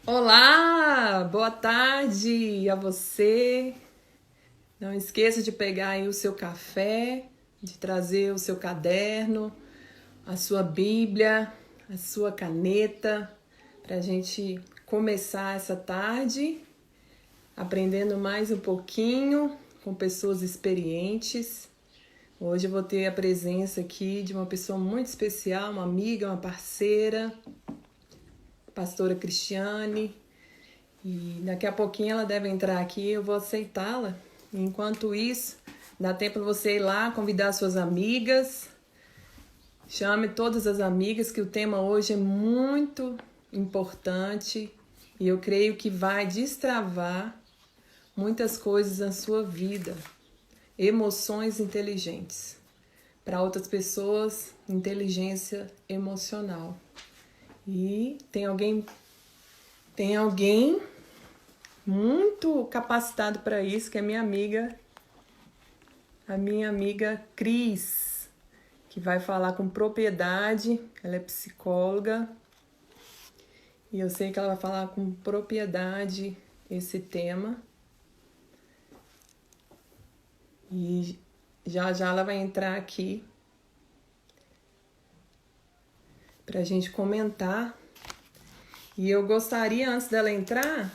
Olá, boa tarde a você. Não esqueça de pegar aí o seu café, de trazer o seu caderno, a sua Bíblia, a sua caneta, para a gente começar essa tarde aprendendo mais um pouquinho com pessoas experientes. Hoje eu vou ter a presença aqui de uma pessoa muito especial, uma amiga, uma parceira, a pastora Cristiane. E daqui a pouquinho ela deve entrar aqui, eu vou aceitá-la. Enquanto isso, dá tempo de você ir lá, convidar suas amigas. Chame todas as amigas, que o tema hoje é muito importante. E eu creio que vai destravar muitas coisas na sua vida. Emoções inteligentes. Para outras pessoas, inteligência emocional. E tem alguém muito capacitado para isso, que é a minha amiga Cris, que vai falar com propriedade. Ela é psicóloga e eu sei que ela vai falar com propriedade esse tema. E já ela vai entrar aqui para a gente comentar. E eu gostaria, antes dela entrar,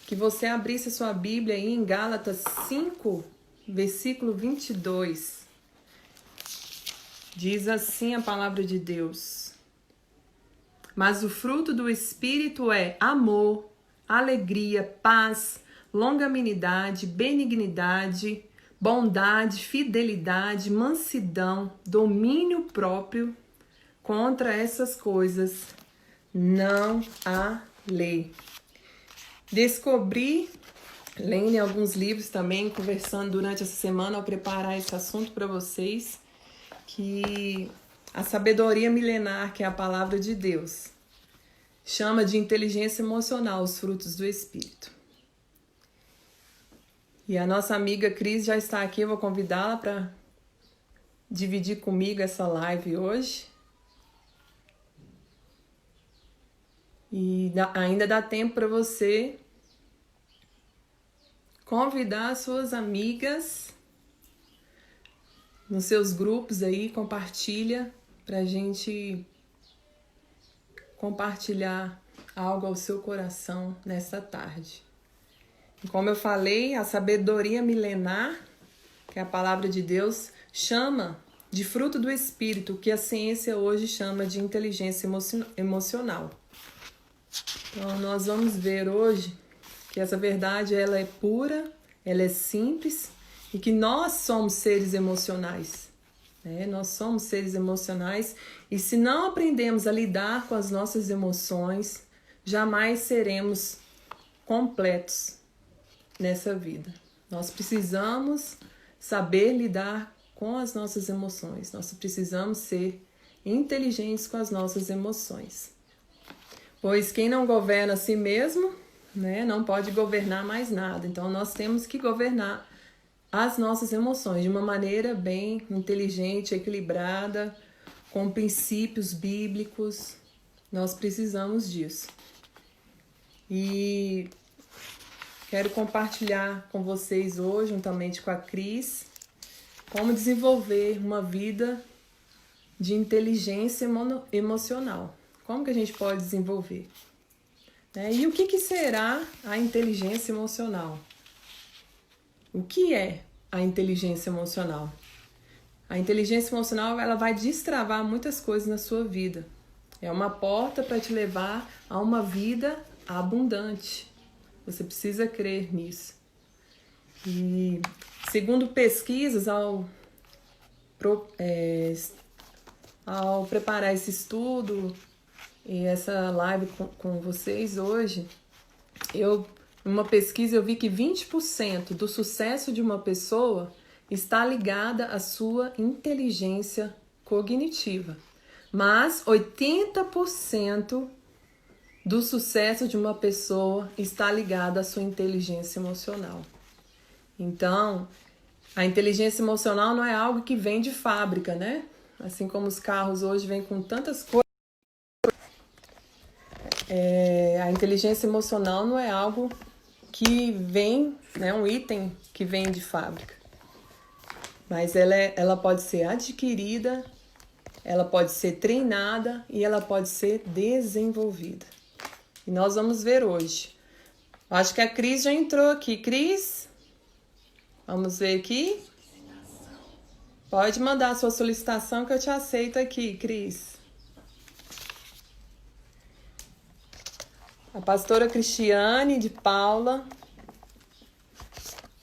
que você abrisse a sua Bíblia aí em Gálatas 5, versículo 22. Diz assim a palavra de Deus: Mas o fruto do Espírito é amor, alegria, paz, longanimidade, benignidade, bondade, fidelidade, mansidão, domínio próprio. Contra essas coisas não há lei. Descobri, lendo em alguns livros também, conversando durante essa semana ao preparar esse assunto para vocês, que a sabedoria milenar, que é a palavra de Deus, chama de inteligência emocional os frutos do Espírito. E a nossa amiga Cris já está aqui, eu vou convidá-la para dividir comigo essa live hoje. E ainda dá tempo para você convidar suas amigas nos seus grupos aí, compartilha para a gente compartilhar algo ao seu coração nesta tarde. E como eu falei, a sabedoria milenar, que é a palavra de Deus, chama de fruto do Espírito, que a ciência hoje chama de inteligência emocional. Então, nós vamos ver hoje que essa verdade ela é pura, ela é simples e que nós somos seres emocionais. Nós somos seres emocionais e se não aprendemos a lidar com as nossas emoções, jamais seremos completos nessa vida. Nós precisamos saber lidar com as nossas emoções, nós precisamos ser inteligentes com as nossas emoções. Pois quem não governa a si mesmo, não pode governar mais nada. Então, nós temos que governar as nossas emoções de uma maneira bem inteligente, equilibrada, com princípios bíblicos. Nós precisamos disso. E quero compartilhar com vocês hoje, juntamente com a Cris, como desenvolver uma vida de inteligência emocional. Como que a gente pode desenvolver? E o que será a inteligência emocional? O que é a inteligência emocional? A inteligência emocional ela vai destravar muitas coisas na sua vida. É uma porta para te levar a uma vida abundante. Você precisa crer nisso. E segundo pesquisas, ao preparar esse estudo e essa live com vocês hoje, numa pesquisa eu vi que 20% do sucesso de uma pessoa está ligada à sua inteligência cognitiva, mas 80% do sucesso de uma pessoa está ligado à sua inteligência emocional. Então, a inteligência emocional não é algo que vem de fábrica, Assim como os carros hoje vêm com tantas coisas. A inteligência emocional não é algo que vem, né, um item que vem de fábrica. Mas ela pode ser adquirida, ela pode ser treinada e ela pode ser desenvolvida. E nós vamos ver hoje. Acho que a Cris já entrou aqui. Cris, vamos ver aqui. Pode mandar a sua solicitação que eu te aceito aqui, Cris. A pastora Cristiane de Paula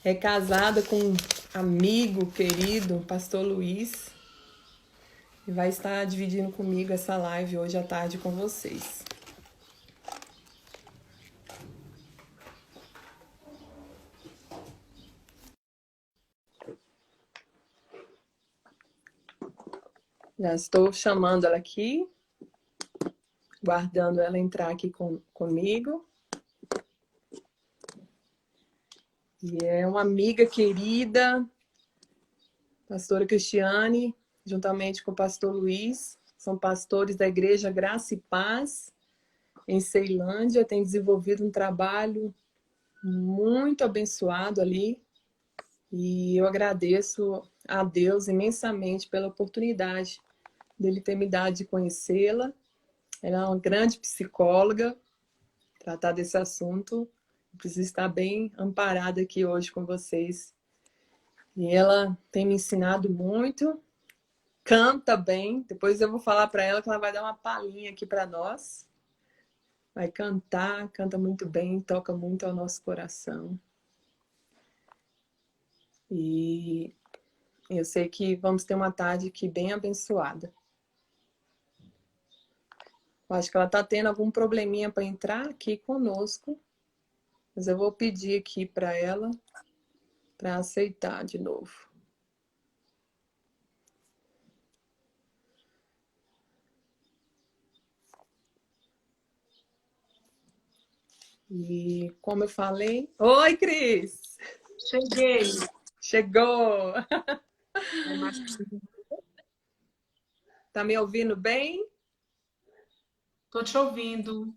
é casada com um amigo querido, pastor Luiz, e vai estar dividindo comigo essa live hoje à tarde com vocês. Já estou chamando ela aqui, guardando ela entrar aqui comigo. E é uma amiga querida, pastora Cristiane, juntamente com o pastor Luiz, são pastores da Igreja Graça e Paz, em Ceilândia, tem desenvolvido um trabalho muito abençoado ali. E eu agradeço a Deus imensamente pela oportunidade dele ter me dado de conhecê-la. Ela é uma grande psicóloga, tratar desse assunto. Eu preciso estar bem amparada aqui hoje com vocês. E ela tem me ensinado muito, canta bem. Depois eu vou falar para ela que ela vai dar uma palhinha aqui para nós. Vai cantar, canta muito bem, toca muito ao nosso coração. E eu sei que vamos ter uma tarde aqui bem abençoada. Eu acho que ela está tendo algum probleminha para entrar aqui conosco. Mas eu vou pedir aqui para ela para aceitar de novo. E como eu falei... Oi, Cris! Cheguei. Chegou! Tá me ouvindo bem? Tô te ouvindo.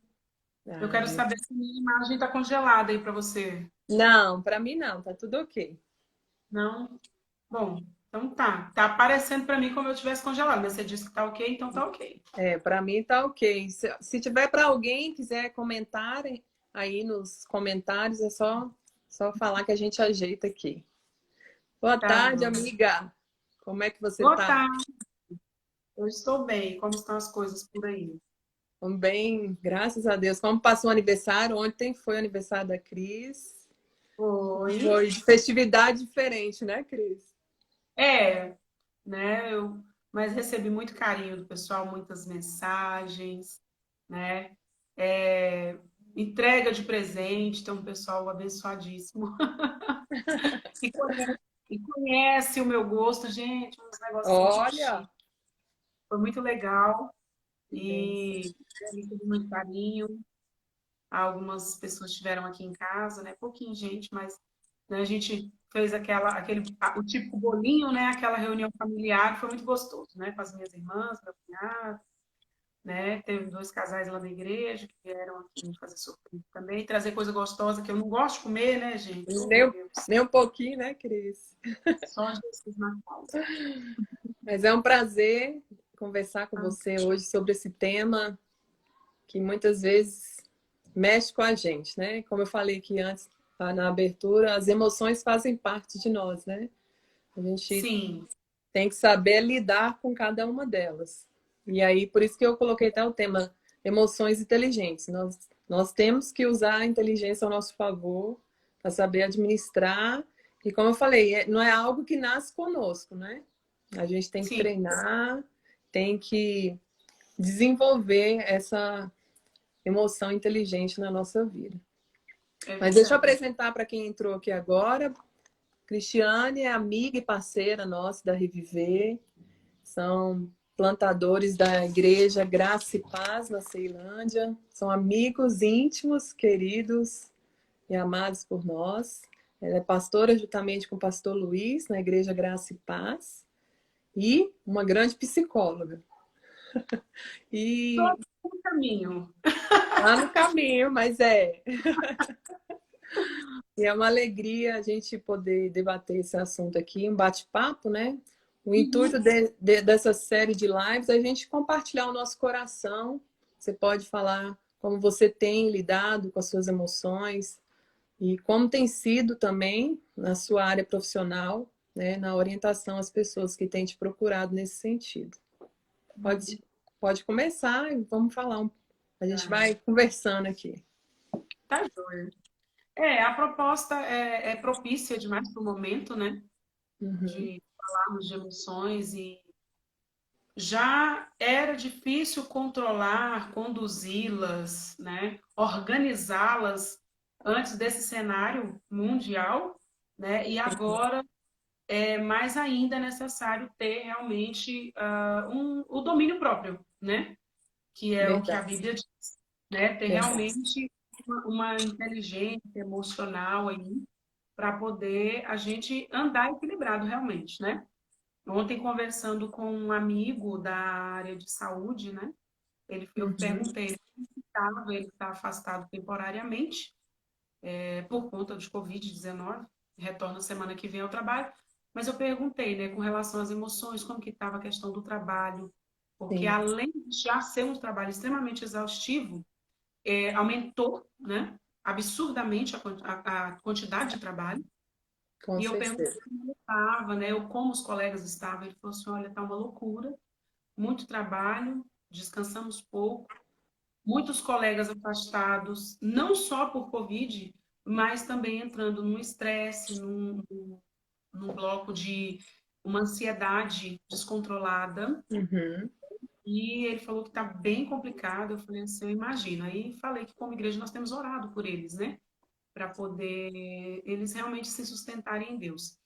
Eu quero saber se minha imagem está congelada aí para você. Não, para mim não, tá tudo ok. Não? Bom, então tá. Tá aparecendo para mim como eu tivesse congelado, mas você disse que tá ok, então tá ok. Para mim tá ok. Se tiver para alguém quiser comentar aí nos comentários, é só falar que a gente ajeita aqui. Boa Tá tarde, bom. amiga. Como é que você Boa tá? tarde. Eu estou bem. Como estão as coisas por aí? Bem, graças a Deus. Como passou o aniversário? Ontem foi o aniversário da Cris. Oi. Foi de festividade diferente, né, Cris? É, né? Mas recebi muito carinho do pessoal, muitas mensagens, né? Entrega de presente, tem um pessoal abençoadíssimo. E conhece, e conhece o meu gosto, gente, uns negócios assim, tipo Olha, chique. Foi muito legal que bênção. e recebi muito carinho. Algumas pessoas estiveram aqui em casa, né? Pouquinho gente, mas né, a gente fez o típico bolinho, né? Aquela reunião familiar, foi muito gostoso, né? Com as minhas irmãs, meu cunhado, né? Teve 2 casais lá da igreja que vieram aqui me fazer surpresa também, trazer coisa gostosa que eu não gosto de comer, né, gente? Oh, Nem, meu Deus. nem um pouquinho, né, Cris? Só Jesus na causa. Mas é um prazer conversar com você hoje sobre esse tema que muitas vezes mexe com a gente, né? Como eu falei aqui antes, na abertura, as emoções fazem parte de nós, né? A gente Sim, tem que saber lidar com cada uma delas. E aí, por isso que eu coloquei até o tema emoções inteligentes. Nós temos que usar a inteligência ao nosso favor para saber administrar. E como eu falei, não é algo que nasce conosco, né? A gente tem que sim, treinar, tem que desenvolver essa emoção inteligente na nossa vida. é Mas deixa eu verdade. apresentar para quem entrou aqui agora. Cristiane é amiga e parceira nossa da Reviver. São plantadores da Igreja Graça e Paz na Ceilândia. São amigos íntimos, queridos e amados por nós. Ela é pastora juntamente com o pastor Luiz na Igreja Graça e Paz. E uma grande psicóloga. E caminho. Tá no caminho, mas é. E é uma alegria a gente poder debater esse assunto aqui, um bate-papo, né? O intuito dessa série de lives é a gente compartilhar o nosso coração. Você pode falar como você tem lidado com as suas emoções e como tem sido também na sua área profissional, né? Na orientação às pessoas que têm te procurado nesse sentido. Pode começar e vamos falar. A gente vai conversando aqui. Tá joia. A proposta é propícia demais para o momento, né? Uhum. De falarmos de emoções e já era difícil controlar, conduzi-las, né? Organizá-las antes desse cenário mundial, né? E agora é mais ainda necessário ter realmente o domínio próprio, né? Que é o que a Verdade. Bíblia diz, né? Ter Verdade. realmente uma inteligência emocional aí para poder a gente andar equilibrado realmente, né? Ontem, conversando com um amigo da área de saúde, né? Eu Uhum. perguntei ele está afastado temporariamente, por conta de Covid-19, retorna semana que vem ao trabalho, mas eu perguntei, né, com relação às emoções, como que estava a questão do trabalho, porque Sim, além de já ser um trabalho extremamente exaustivo, aumentou, né, absurdamente a quantidade de trabalho. com E eu perguntei certeza. como ele estava, né, ou como os colegas estavam. Ele falou assim, olha, está uma loucura, muito trabalho, descansamos pouco, muitos colegas afastados, não só por Covid, mas também entrando num estresse, num bloco de uma ansiedade descontrolada. Uhum. E ele falou que está bem complicado. Eu falei assim, eu imagino. Aí falei que como igreja nós temos orado por eles, né? Para poder eles realmente se sustentarem em Deus.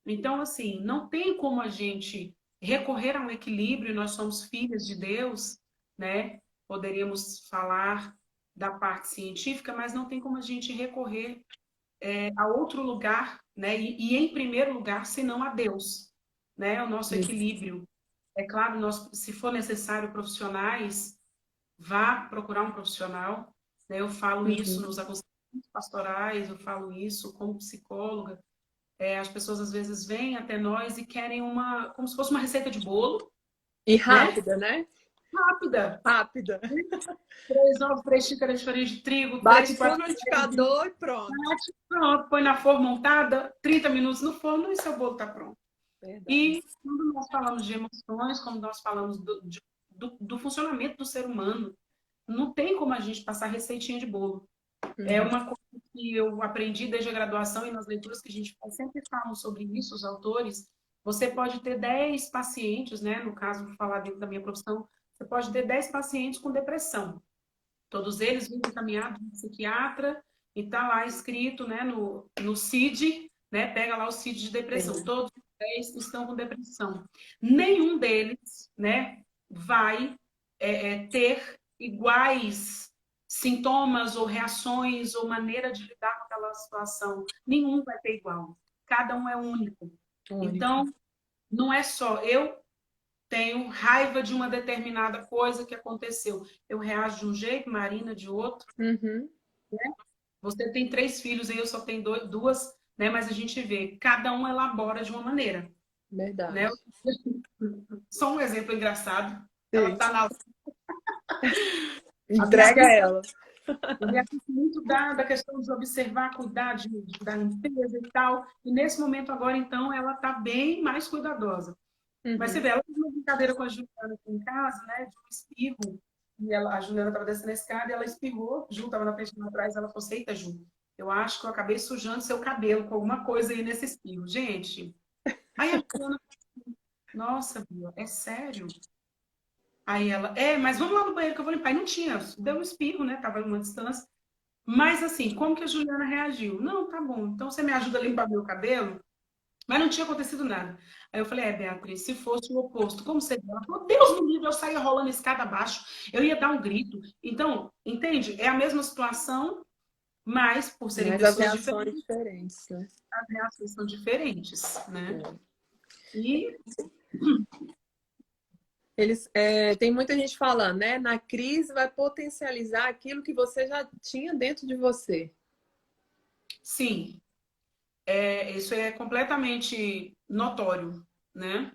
Então, assim, não tem como a gente recorrer a um equilíbrio, nós somos filhas de Deus, né? Poderíamos falar da parte científica, mas não tem como a gente recorrer a outro lugar, né? E em primeiro lugar, senão a Deus, né? O nosso Isso. equilíbrio. É claro, se for necessário profissionais, vá procurar um profissional, né? Eu falo isso Uhum. nos aconselhamentos pastorais, eu falo isso como psicóloga. As pessoas às vezes vêm até nós e querem como se fosse uma receita de bolo, E né? rápida, né? Rápida. Rápida. 3 ovos, 3 xícaras de farinha de trigo, Bate 3, tudo 4 no colheres de liquidificador e pronto. mate, pronto, põe na forma montada, 30 minutos no forno e seu bolo está pronto. Verdade. E quando nós falamos de emoções, quando nós falamos do funcionamento do ser humano, não tem como a gente passar receitinha de bolo. É Uhum. uma coisa que eu aprendi desde a graduação e nas leituras que a gente faz, sempre falam sobre isso, os autores. Você pode ter 10 pacientes, né? No caso, vou falar dentro da minha profissão, você pode ter 10 pacientes com depressão. Todos eles vêm encaminhados de psiquiatra e está lá escrito, né, no CID, né? Pega lá o CID de depressão. Sim. Todos os 10 estão com depressão. Nenhum deles, né, vai ter iguais sintomas ou reações ou maneira de lidar com aquela situação. Nenhum vai ter igual. Cada um é único. Único. Então, não é só eu tenho raiva de uma determinada coisa que aconteceu. Eu reajo de um jeito, Marina de outro. Uhum. Você tem 3 filhos e eu só tenho duas, né? Mas a gente vê, cada um elabora de uma maneira, né? Verdade. Só um exemplo engraçado. Ela Sim. tá na a minha Entrega filha, ela. eu me aplico muito da questão de observar, cuidar da limpeza e tal. E nesse momento agora, então, ela tá bem mais cuidadosa. Mas você Uhum. vê, ela fez uma brincadeira com a Juliana aqui em casa, né? De um espirro. E a Juliana estava descendo a escada e ela espirrou. Ju estava na frente e atrás. Ela falou: eita, Ju, eu acho que eu acabei sujando seu cabelo com alguma coisa aí nesse espirro. Gente. Aí a Juliana, nossa, Bia, é sério? Aí ela, mas vamos lá no banheiro que eu vou limpar. E não tinha, deu um espirro, né? Tava em uma distância. Mas assim, como que a Juliana reagiu? Não, tá bom, então você me ajuda a limpar meu cabelo? Mas não tinha acontecido nada. Aí eu falei, Beatriz, se fosse o oposto, como seria? Ela falou, Deus me livre, eu saía rolando escada abaixo, eu ia dar um grito. Então, entende? É a mesma situação, mas por serem Mas as pessoas reações diferentes, diferentes, né? as reações são diferentes, né? É. E tem muita gente falando, né? Na crise vai potencializar aquilo que você já tinha dentro de você. Sim, isso é completamente notório, né?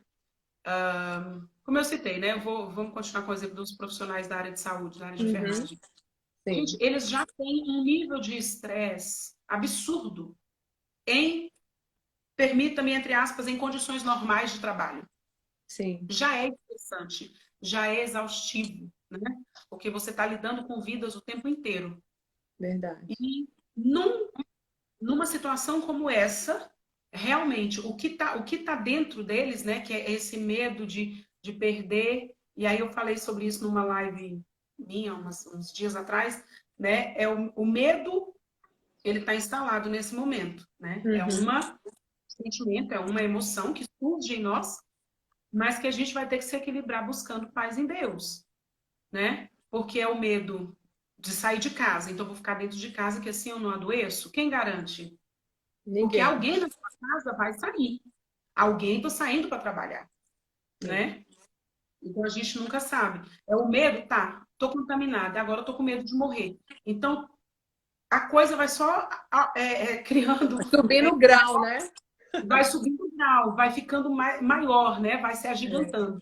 Como eu citei, né? Vamos continuar com o exemplo dos profissionais da área de saúde, da área de Uhum, enfermagem. Gente, sim, eles já têm um nível de estresse absurdo em, permita-me, entre aspas, em condições normais de trabalho. sim, Já é estressante, já é exaustivo, né? Porque você está lidando com vidas o tempo inteiro. verdade. E numa situação como essa, realmente, o que tá dentro deles, né? Que é esse medo de perder. E aí eu falei sobre isso numa live minha, uns dias atrás, né? O medo, ele está instalado nesse momento, né? É Uhum, um sentimento, é uma emoção que surge em nós, mas que a gente vai ter que se equilibrar buscando paz em Deus, né? Porque é o medo de sair de casa, então eu vou ficar dentro de casa que assim eu não adoeço. Quem garante? Porque ninguém. alguém na sua casa vai sair. Alguém está saindo para trabalhar, É. né? Então a gente nunca sabe. É o medo, tá? Tô contaminada, agora eu tô com medo de morrer. Então a coisa vai só criando, Subindo o grau, né? vai subindo o grau, vai ficando maior, né? Vai se É. agigantando.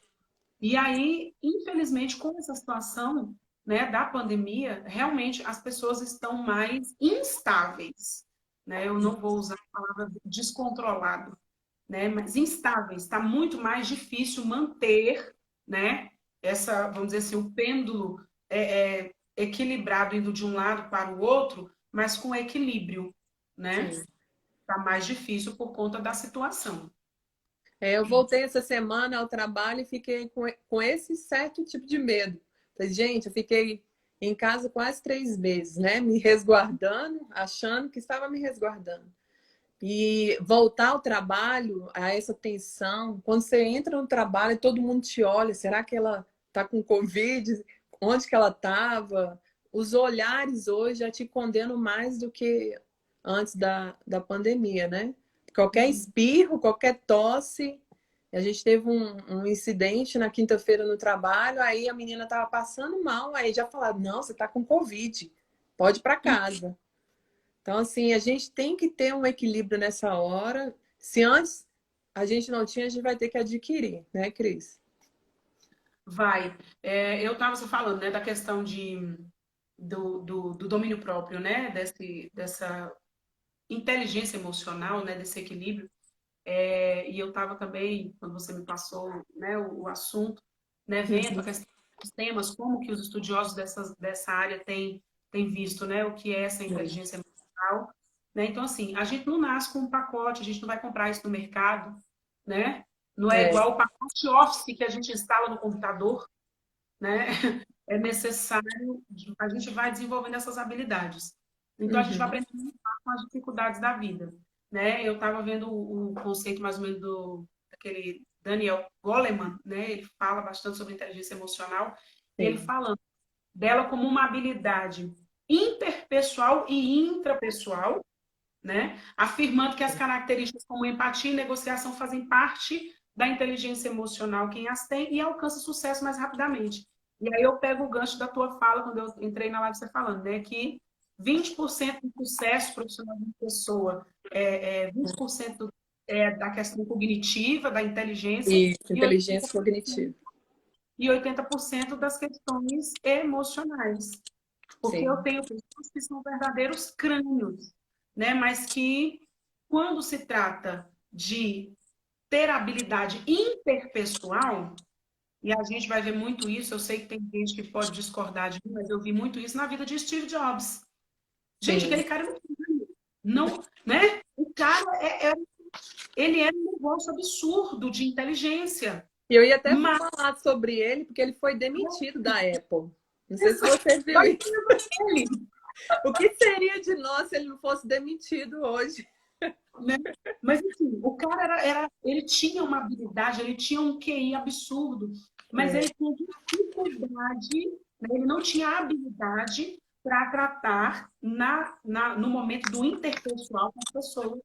E aí, infelizmente, com essa situação, né, da pandemia, realmente as pessoas estão mais instáveis, né? Eu não vou usar a palavra descontrolado, né? Mas instáveis. Está muito mais difícil manter, né? Vamos dizer assim, o pêndulo equilibrado indo de um lado para o outro, mas com equilíbrio, né? Sim. Está mais difícil por conta da situação. Eu voltei essa semana ao trabalho e fiquei com esse certo tipo de medo. Falei, gente, eu fiquei em casa quase 3 meses, né? Me resguardando, achando que estava me resguardando. E voltar ao trabalho, a essa tensão, quando você entra no trabalho, todo mundo te olha, será que ela está com Covid? Onde que ela estava? Os olhares hoje já te condenam mais do que antes da pandemia, né? Qualquer espirro, qualquer tosse. A gente teve um incidente na quinta-feira no trabalho, aí a menina estava passando mal, aí já falaram, não, você está com Covid, pode ir para casa. Então, assim, a gente tem que ter um equilíbrio nessa hora. Se antes a gente não tinha, a gente vai ter que adquirir, né, Cris? Vai. Eu estava falando, né, da questão do domínio próprio, né, dessa inteligência emocional, né, desse equilíbrio. E eu estava também, quando você me passou, né, o assunto, né, vendo a Uhum. questão dos temas, como que os estudiosos dessa área têm visto, né, o que é essa inteligência emocional. Né? Então, assim, a gente não nasce com um pacote, a gente não vai comprar isso no mercado, né? Não é É. igual o pacote Office que a gente instala no computador, né? É necessário, a gente vai desenvolvendo essas habilidades. Então, a gente vai Uhum. aprendendo a lidar com as dificuldades da vida, né? Eu estava vendo o conceito mais ou menos daquele Daniel Goleman, né? Ele fala bastante sobre inteligência emocional e ele Sim. falando dela como uma habilidade interpessoal e intrapessoal, né? Afirmando que as características como empatia e negociação fazem parte da inteligência emocional, quem as tem, e alcança sucesso mais rapidamente. E aí eu pego o gancho da tua fala, quando eu entrei na live você falando, né, que 20% do sucesso profissional de uma pessoa 20% da questão cognitiva, da inteligência, Isso, e inteligência cognitiva. 80% das questões emocionais. Porque eu Sim. tenho pessoas que são verdadeiros crânios, né? Mas que, quando se trata de ter habilidade interpessoal, e a gente vai ver muito isso, eu sei que tem gente que pode discordar de mim, mas eu vi muito isso na vida de Steve Jobs. Gente, Sim. aquele cara não, né? O cara ele é um negócio absurdo de inteligência, E eu ia até mas falar sobre ele, porque ele foi demitido da Apple. Não sei se você viu olha isso. ele, O que seria de nós se ele não fosse demitido hoje? né? Mas assim, o cara ele tinha uma habilidade, ele tinha um QI absurdo, mas É. ele tinha dificuldade, né? Ele não tinha habilidade para tratar no momento do interpessoal com as pessoas.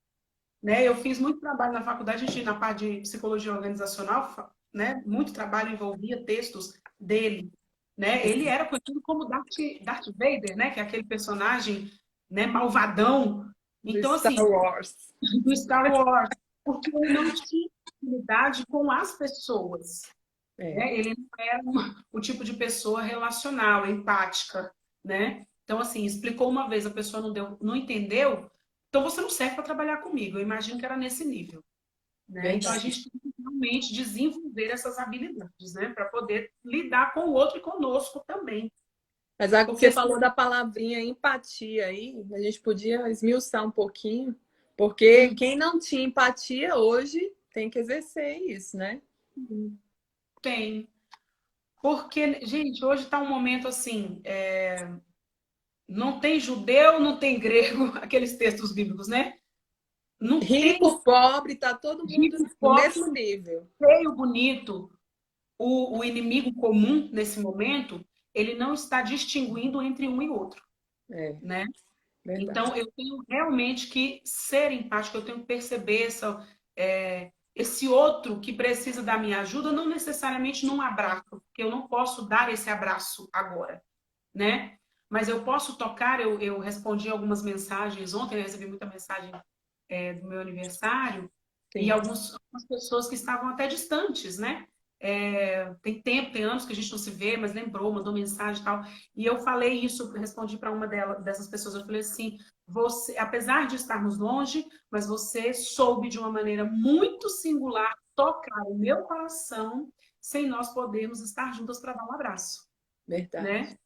Né? Eu fiz muito trabalho na faculdade, na parte de psicologia organizacional, né, muito trabalho envolvia textos dele, né? Ele era conhecido como Darth Vader, né? Que é aquele personagem, né, malvadão. Do Então, Star assim, Wars. do Star Wars, porque ele não tinha intimidade com as pessoas, É. né? Ele não era o tipo de pessoa relacional, empática, né? Então, assim, explicou uma vez, a pessoa não entendeu, então você não serve para trabalhar comigo. Eu imagino que era nesse nível, né? Então, a Verdade. gente tem que realmente desenvolver essas habilidades, né? Para poder lidar com o outro e conosco também. Mas algo que você Porque falou da palavrinha empatia aí, a gente podia esmiuçar um pouquinho, porque quem não tinha empatia hoje tem que exercer isso, né? tem. Porque, gente, hoje está um momento assim, não tem judeu, não tem grego, aqueles textos bíblicos, né? Não tem Rico, pobre, tá todo mundo rico, no pobre, mesmo nível. feio, bonito. O inimigo comum nesse momento, ele não está distinguindo entre um e outro, É, né? verdade. Então, eu tenho realmente que ser empático, eu tenho que perceber esse outro que precisa da minha ajuda, não necessariamente num abraço, porque eu não posso dar esse abraço agora, né? Mas eu posso tocar, eu respondi algumas mensagens, ontem eu recebi muita mensagem do meu aniversário, e Sim. algumas pessoas que estavam até distantes, né? Tem tempo, tem anos que a gente não se vê, mas lembrou, mandou mensagem e tal. E eu falei isso, respondi para uma dessas pessoas, eu falei assim, você, apesar de estarmos longe, mas você soube de uma maneira muito singular tocar o meu coração sem nós podermos estar juntas para dar um abraço, né? Verdade.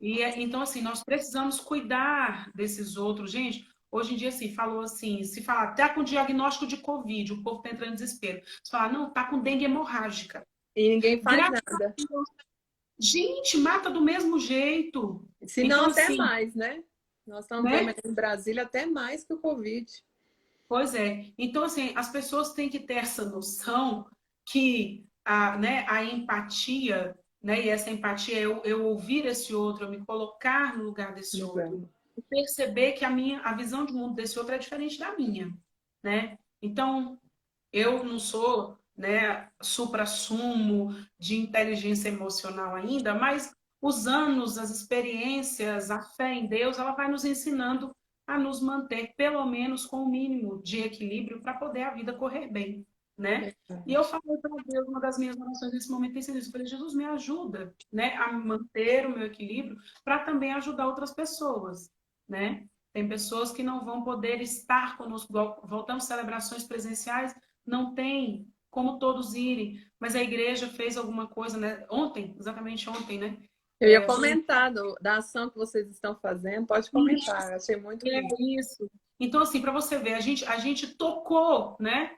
Então, assim, nós precisamos cuidar desses outros. Gente, hoje em dia, assim, falou assim, se falar, tá com diagnóstico de Covid, o povo tá entrando em desespero. Se falar, não, tá com dengue hemorrágica. E ninguém faz Graças a nada. Deus. Gente, mata do mesmo jeito. Se não, Então, até assim, mais, né? Nós estamos vendo né? aqui em Brasília até mais que o Covid. Pois é. Então, assim, as pessoas têm que ter essa noção que a empatia, né? E essa empatia é eu ouvir esse outro, eu me colocar no lugar desse outro, Legal. e perceber que a visão de mundo desse outro é diferente da minha, né? Então, eu não sou, né, suprassumo de inteligência emocional ainda, mas os anos, as experiências, a fé em Deus, ela vai nos ensinando a nos manter, pelo menos, com o mínimo de equilíbrio para poder a vida correr bem, né? E eu Verdade. falei para Deus, uma das minhas orações nesse momento tem sido isso. Eu falei, Jesus, me ajuda, né, a manter o meu equilíbrio para também ajudar outras pessoas, né? Tem pessoas que não vão poder estar conosco, voltamos celebrações presenciais, não tem como todos irem, mas a igreja fez alguma coisa, né? Ontem, exatamente ontem, né? Eu ia Foi comentar da ação que vocês estão fazendo. Pode comentar, eu achei muito lindo. isso. Então, assim, para você ver, a gente tocou, né?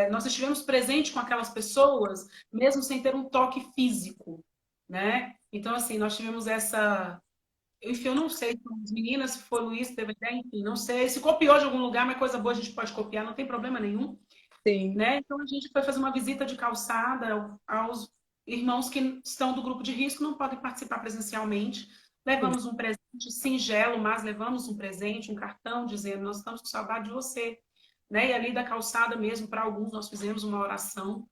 Nós estivemos presentes com aquelas pessoas, mesmo sem ter um toque físico, né? Então, assim, nós tivemos essa. Enfim, eu não sei se foram as meninas, se foi o Luiz, teve ideia, enfim, não sei. Se copiou de algum lugar, mas coisa boa a gente pode copiar, não tem problema nenhum. Sim, Né? Então a gente foi fazer uma visita de calçada aos irmãos que estão do grupo de risco, não podem participar presencialmente. sim. Levamos um presente singelo, mas levamos um presente, um cartão dizendo: nós estamos com saudade de você. Né? E ali da calçada mesmo, para alguns, nós fizemos uma oração.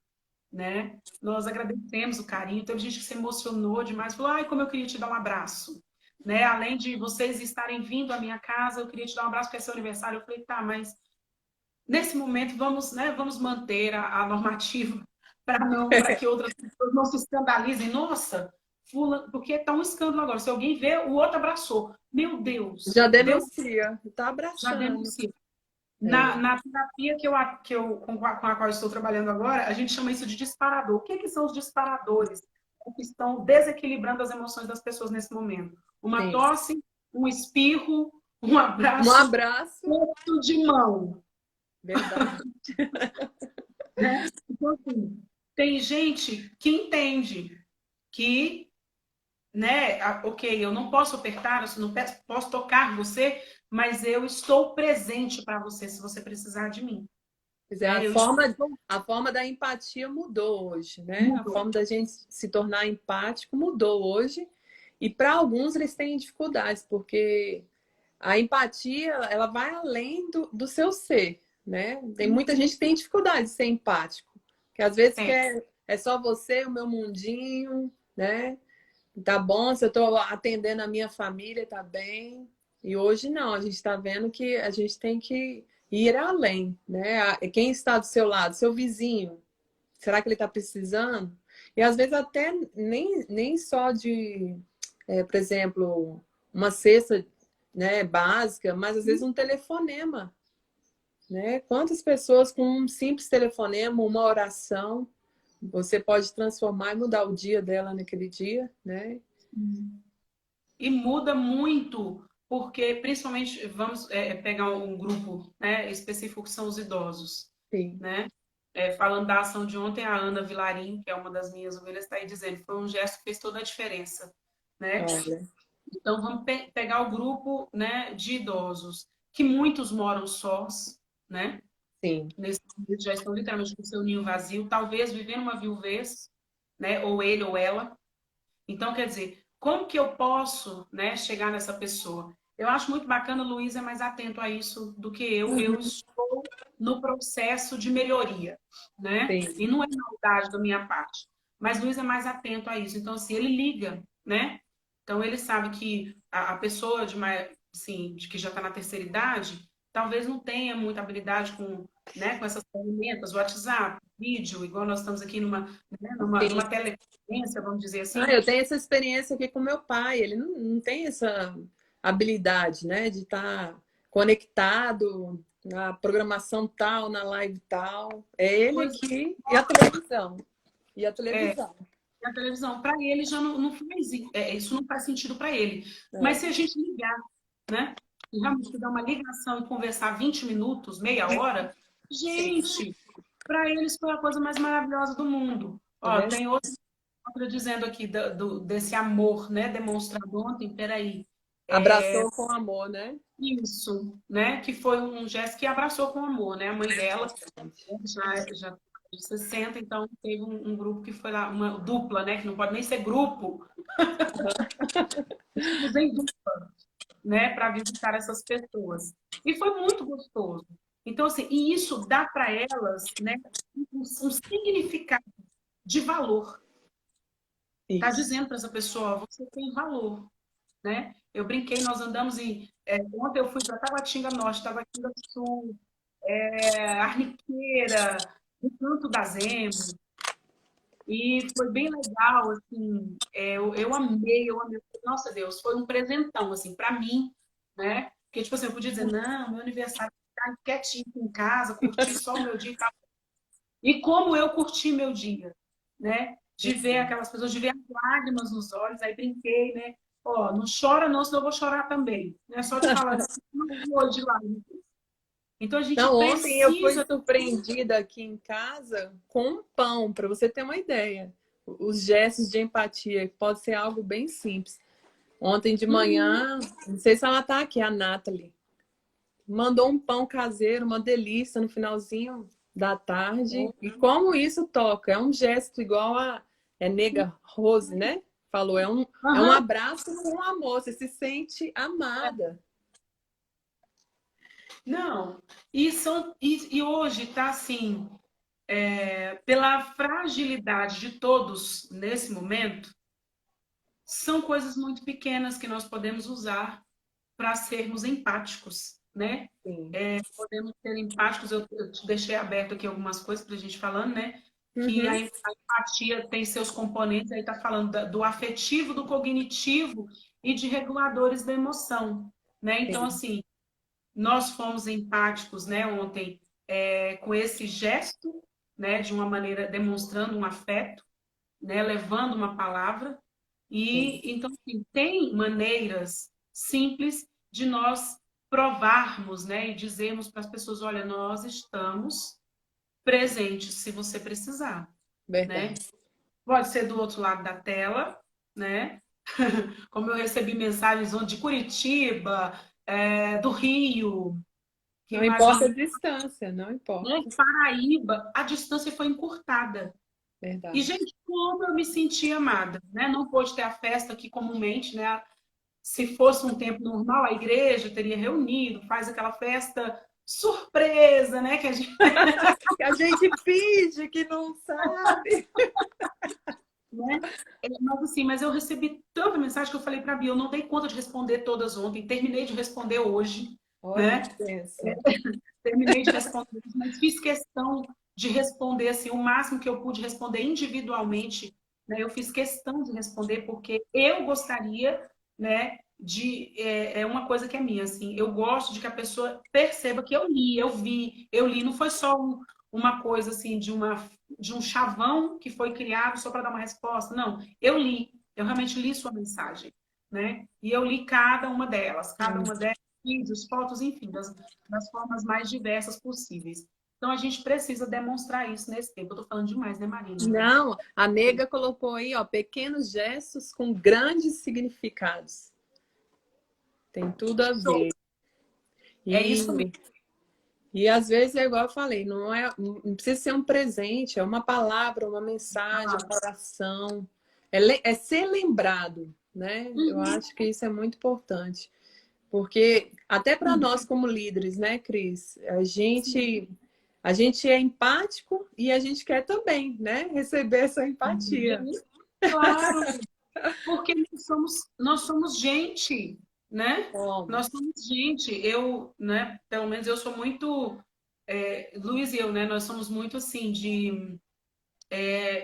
Né? Nós agradecemos o carinho. Teve gente que se emocionou demais, falou: ai, como eu queria te dar um abraço. Né? Além de vocês estarem vindo à minha casa, eu queria te dar um abraço porque é seu aniversário. Eu falei: tá, mas nesse momento vamos, né, vamos manter a normativa para que outras pessoas não se escandalizem. Nossa, porque está um escândalo agora. Se alguém vê, o outro abraçou. Meu Deus, Já Deus denuncia, tá já abraçando. denuncia. Na, É. na terapia com a qual eu estou trabalhando agora, a gente chama isso de disparador. O que são os disparadores? Que estão desequilibrando as emoções das pessoas nesse momento. Uma Sim. tosse, um espirro, um Um abraço, abraço, um de mão. verdade. Né? Então, assim, tem gente que entende que, né, ok, eu não posso apertar, eu não posso tocar você, mas eu estou presente para você se você precisar de mim. Quer dizer, Né? Eu estou a forma da empatia mudou hoje, né? A mudou. forma da gente se tornar empático mudou hoje. E para alguns eles têm dificuldades, porque a empatia, ela vai além do seu ser, né? Tem muita gente que tem dificuldade de ser empático, que às vezes Tem. é só você, o meu mundinho, né? Tá bom, se eu estou atendendo a minha família, tá bem. E hoje não, a gente está vendo que a gente tem que ir além, né? Quem está do seu lado, seu vizinho, será que ele está precisando? E às vezes até nem só de, por exemplo, uma cesta, né, básica, mas às vezes um telefonema, né? Quantas pessoas com um simples telefonema, uma oração, você pode transformar e mudar o dia dela naquele dia, né? E muda muito, porque principalmente vamos pegar um grupo, né, específico que são os idosos, Sim. né? Falando da ação de ontem, a Ana Vilarim, que é uma das minhas ovelhas, está aí dizendo que foi um gesto que fez toda a diferença, né? Olha, Então vamos pegar o grupo, né, de idosos, que muitos moram sós, né? sim. Nesse momento já estão literalmente com seu ninho vazio, talvez vivendo uma viuvez, né? Ou ele ou ela. Então, quer dizer, como que eu posso, né, chegar nessa pessoa? Eu acho muito bacana, o Luiz é mais atento a isso do que eu. Eu Uhum. estou no processo de melhoria, né? E Sim. não é maldade da minha parte. Mas o Luiz é mais atento a isso. Então, assim, ele liga, né? Então, ele sabe que a pessoa de, mais, assim, de que já está na terceira idade, talvez não tenha muita habilidade com, né, com essas ferramentas, WhatsApp, vídeo, igual nós estamos aqui numa Sim. teleconferência, vamos dizer Ah, assim. eu tenho essa experiência aqui com meu pai. Ele não tem essa habilidade, né, de estar conectado na programação tal, na live tal. É ele Pois aqui e a televisão. E a é, televisão. a televisão, para ele já não faz, isso não faz sentido para ele. Mas É. se a gente ligar, né? E realmente dar uma ligação e conversar 20 minutos, meia hora, Sim, gente, para eles foi a coisa mais maravilhosa do mundo. é Ó, verdade. tem outra dizendo aqui desse amor, né, demonstrado ontem, peraí. Abraçou com amor, né? Isso, né? Que foi um gesto que abraçou com amor, né? A mãe dela já tá de 60, então teve um grupo que foi lá, uma dupla, né? Que não pode nem ser grupo, estamos em dupla, né? Para visitar essas pessoas. E foi muito gostoso. Então, assim, e isso dá para elas, né? Um significado de valor. Tá Isso. dizendo para essa pessoa, ó, você tem valor, né? Eu brinquei, nós andamos em. Ontem eu fui para Taguatinga Norte, Taguatinga Sul, Arniqueira, Canto das Emos. E foi bem legal, assim, eu amei, eu amei. Nossa, Deus, foi um presentão, assim, para mim, né? Porque, tipo assim, eu podia dizer, não, meu aniversário, ficar quietinho em casa, curtir só o meu dia e tal. E como eu curti meu dia, né? De ver aquelas pessoas, de ver as lágrimas nos olhos, aí brinquei, né? Ó, não chora não, senão eu vou chorar também. Não é só de falar, não vou de lá. Então a gente Então, ontem eu fui precisa. surpreendida aqui em casa com um pão, para você ter uma ideia. Os gestos de empatia, que pode ser algo bem simples. Ontem de Uhum. manhã, não sei se ela está aqui, a Nathalie, mandou um pão caseiro, uma delícia no finalzinho da tarde. E como isso toca? É um gesto igual a Nega Rose, né? Falou, é um Aham. abraço com amor, você se sente amada. Não, e hoje está assim, pela fragilidade de todos nesse momento, são coisas muito pequenas que nós podemos usar para sermos empáticos, né? Sim. Podemos ser empáticos, eu te deixei aberto aqui algumas coisas para a gente falando, né? Que Uhum. a empatia tem seus componentes, aí está falando do afetivo, do cognitivo e de reguladores da emoção, né? Então, Sim. assim, nós fomos empáticos, né, ontem, com esse gesto, né, de uma maneira demonstrando um afeto, né, levando uma palavra. Sim. E então assim, tem maneiras simples de nós provarmos, né, e dizermos para as pessoas, olha, nós estamos presentes se você precisar, né? Verdade. Pode ser do outro lado da tela, né? Como eu recebi mensagens de Curitiba, do Rio, que Não mais importa uma, a distância, não né? importa. Paraíba, a distância foi encurtada. E, Verdade. gente, como eu me senti amada, né? Não pôde ter a festa aqui comumente, né? Se fosse um tempo normal, a igreja teria reunido, faz aquela festa, surpresa, né? Que a gente, Que a gente finge que não sabe. né? Mas assim, mas eu recebi tanta mensagem que eu falei para a Bia, eu não dei conta de responder todas ontem, terminei de responder hoje, Olha né? que benção. Terminei de responder, mas fiz questão de responder assim, o máximo que eu pude responder individualmente, né? Eu fiz questão de responder porque eu gostaria, né, de é uma coisa que é minha, assim, eu gosto de que a pessoa perceba que eu li, eu vi, eu li, não foi só uma coisa assim de um chavão que foi criado só para dar uma resposta, não, eu li, eu realmente li sua mensagem, né? E eu li cada uma delas, vídeos, fotos, enfim, das formas mais diversas possíveis. Então, a gente precisa demonstrar isso nesse tempo. Eu tô falando demais, né, Marina? Não, a nega colocou aí, ó, pequenos gestos com grandes significados. Tem tudo a Show. ver. É isso E, mesmo. e às vezes é igual eu falei, não precisa ser um presente, é uma palavra, uma mensagem, uma oração. É ser lembrado, né? Eu Uhum. acho que isso é muito importante. Porque até para nós como líderes, né, Cris? A gente é empático e a gente quer também, né, receber essa empatia. Uhum. Claro, porque nós somos gente, né? Nós Somos. somos gente. Eu, né, pelo menos eu sou muito, Luiz e eu, né, nós somos muito assim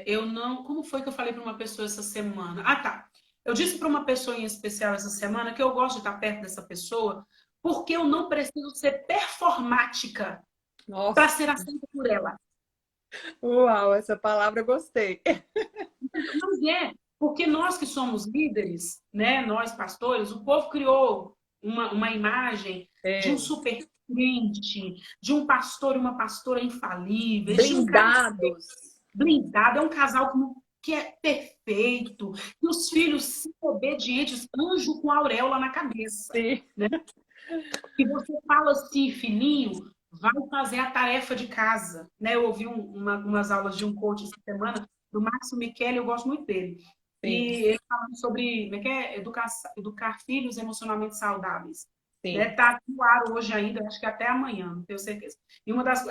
eu não. Como foi que eu falei para uma pessoa essa semana? Ah, tá. Eu disse para uma pessoa em especial essa semana que eu gosto de estar perto dessa pessoa porque eu não preciso ser performática para Nossa, ser aceita por ela. uau, essa palavra eu gostei. Mas porque nós que somos líderes, né, nós pastores, o povo criou uma imagem de um É, super crente, de um pastor e uma pastora infalíveis, de um cara blindados. blindado, é um casal que é perfeito, e os filhos são obedientes, anjo com auréola na cabeça, Sim. né? E você fala assim, filhinho, vai fazer a tarefa de casa, né? Eu ouvi umas aulas de um coach essa semana, do Márcio Michele, eu gosto muito dele. Sim, E ele falando sobre como é que é? Educar filhos emocionalmente saudáveis. Né? sim. Tá no ar hoje ainda, acho que até amanhã, não tenho certeza.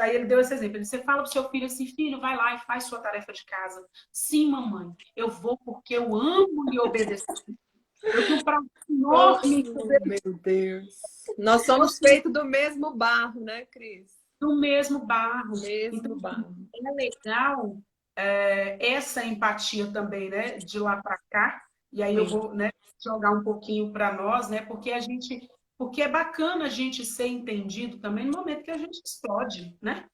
Aí ele deu esse exemplo. Você fala pro seu filho assim, filho, vai lá e faz sua tarefa de casa. Sim, mamãe, eu vou porque eu amo lhe obedecer. Eu tenho um prazer Oh, enorme em meu Deus. Nós somos obedecer feitos do mesmo barro, né, Cris? no mesmo barro. Então, Mesmo barro. é legal essa empatia também, né? De lá para cá. E aí eu Sim, vou, né, jogar um pouquinho para nós, né? Porque é bacana a gente ser entendido também no momento que a gente explode, né?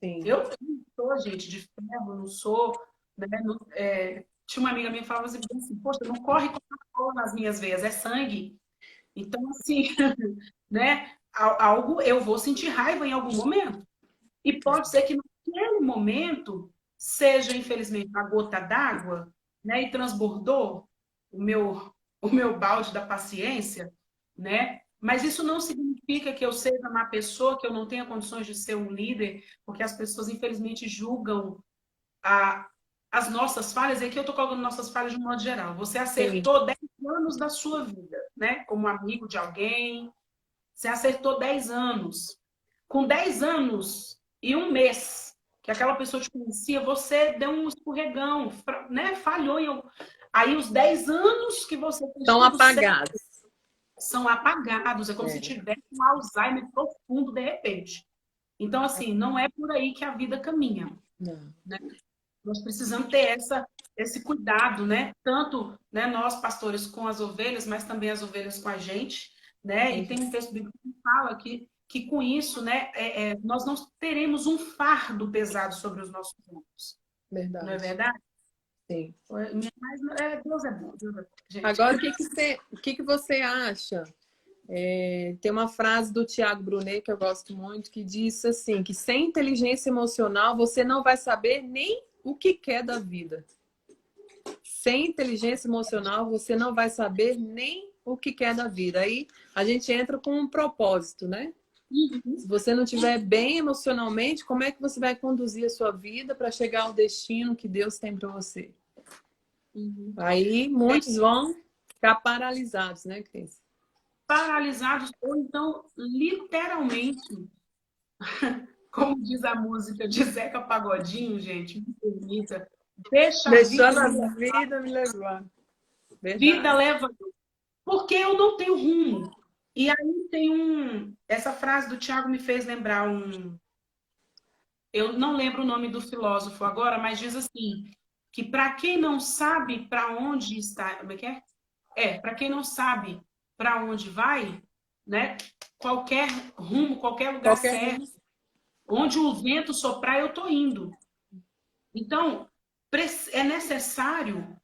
sim. Eu não sou gente de ferro, não sou, né? Tinha uma amiga minha que falava assim, poxa, não corre Coca-Cola nas minhas veias, é sangue. Então, assim, né? Algo, eu vou sentir raiva em algum momento. E pode ser que naquele momento seja, infelizmente, a gota d'água, né? E transbordou o meu balde da paciência, né? Mas isso não significa que eu seja uma pessoa, que eu não tenha condições de ser um líder, porque as pessoas, infelizmente, julgam a, as nossas falhas, e aqui eu estou colocando nossas falhas de um modo geral. Você Sim. acertou 10 anos da sua vida, né? Como amigo de alguém, você acertou 10 anos. Com 10 anos e um mês que aquela pessoa te conhecia, você deu um escorregão, né? Falhou em algum... Aí os 10 anos que você fez Estão tudo certo apagados. são apagados. É como se É. tivesse um Alzheimer profundo de repente. Então, assim, não é por aí que a vida caminha. Não. Né? Nós precisamos ter esse cuidado, né? Tanto, né, nós pastores com as ovelhas, mas também as ovelhas com a gente, né? E tem um texto bíblico que fala que com isso, né, nós não teremos um fardo pesado sobre os nossos ombros. Não é Verdade. verdade? Sim. Mas Deus é bom, Deus é bom, gente. Agora, o que que você acha? Tem uma frase do Tiago Brunet que eu gosto muito que diz assim, que sem inteligência emocional você não vai saber nem o que quer da vida. Sem inteligência emocional você não vai saber nem o que quer da vida. Aí a gente entra com um propósito, né? Se você não estiver bem emocionalmente, como é que você vai conduzir a sua vida para chegar ao destino que Deus tem para você? Uhum. Aí muitos vão ficar paralisados, né, Cris? Paralisados, ou então, literalmente, Como diz a música de Zeca Pagodinho, gente, me permita, deixa a Deixando vida a me levar. vida me levar. Vida Verdade. leva, porque eu não tenho rumo. E aí tem essa frase do Tiago me fez lembrar eu não lembro o nome do filósofo agora, mas diz assim, que para quem não sabe para onde está, como é que é? Para quem não sabe para onde vai, né? Qualquer rumo, qualquer lugar Qualquer certo, um. onde o vento soprar, eu tô indo. Então, é necessário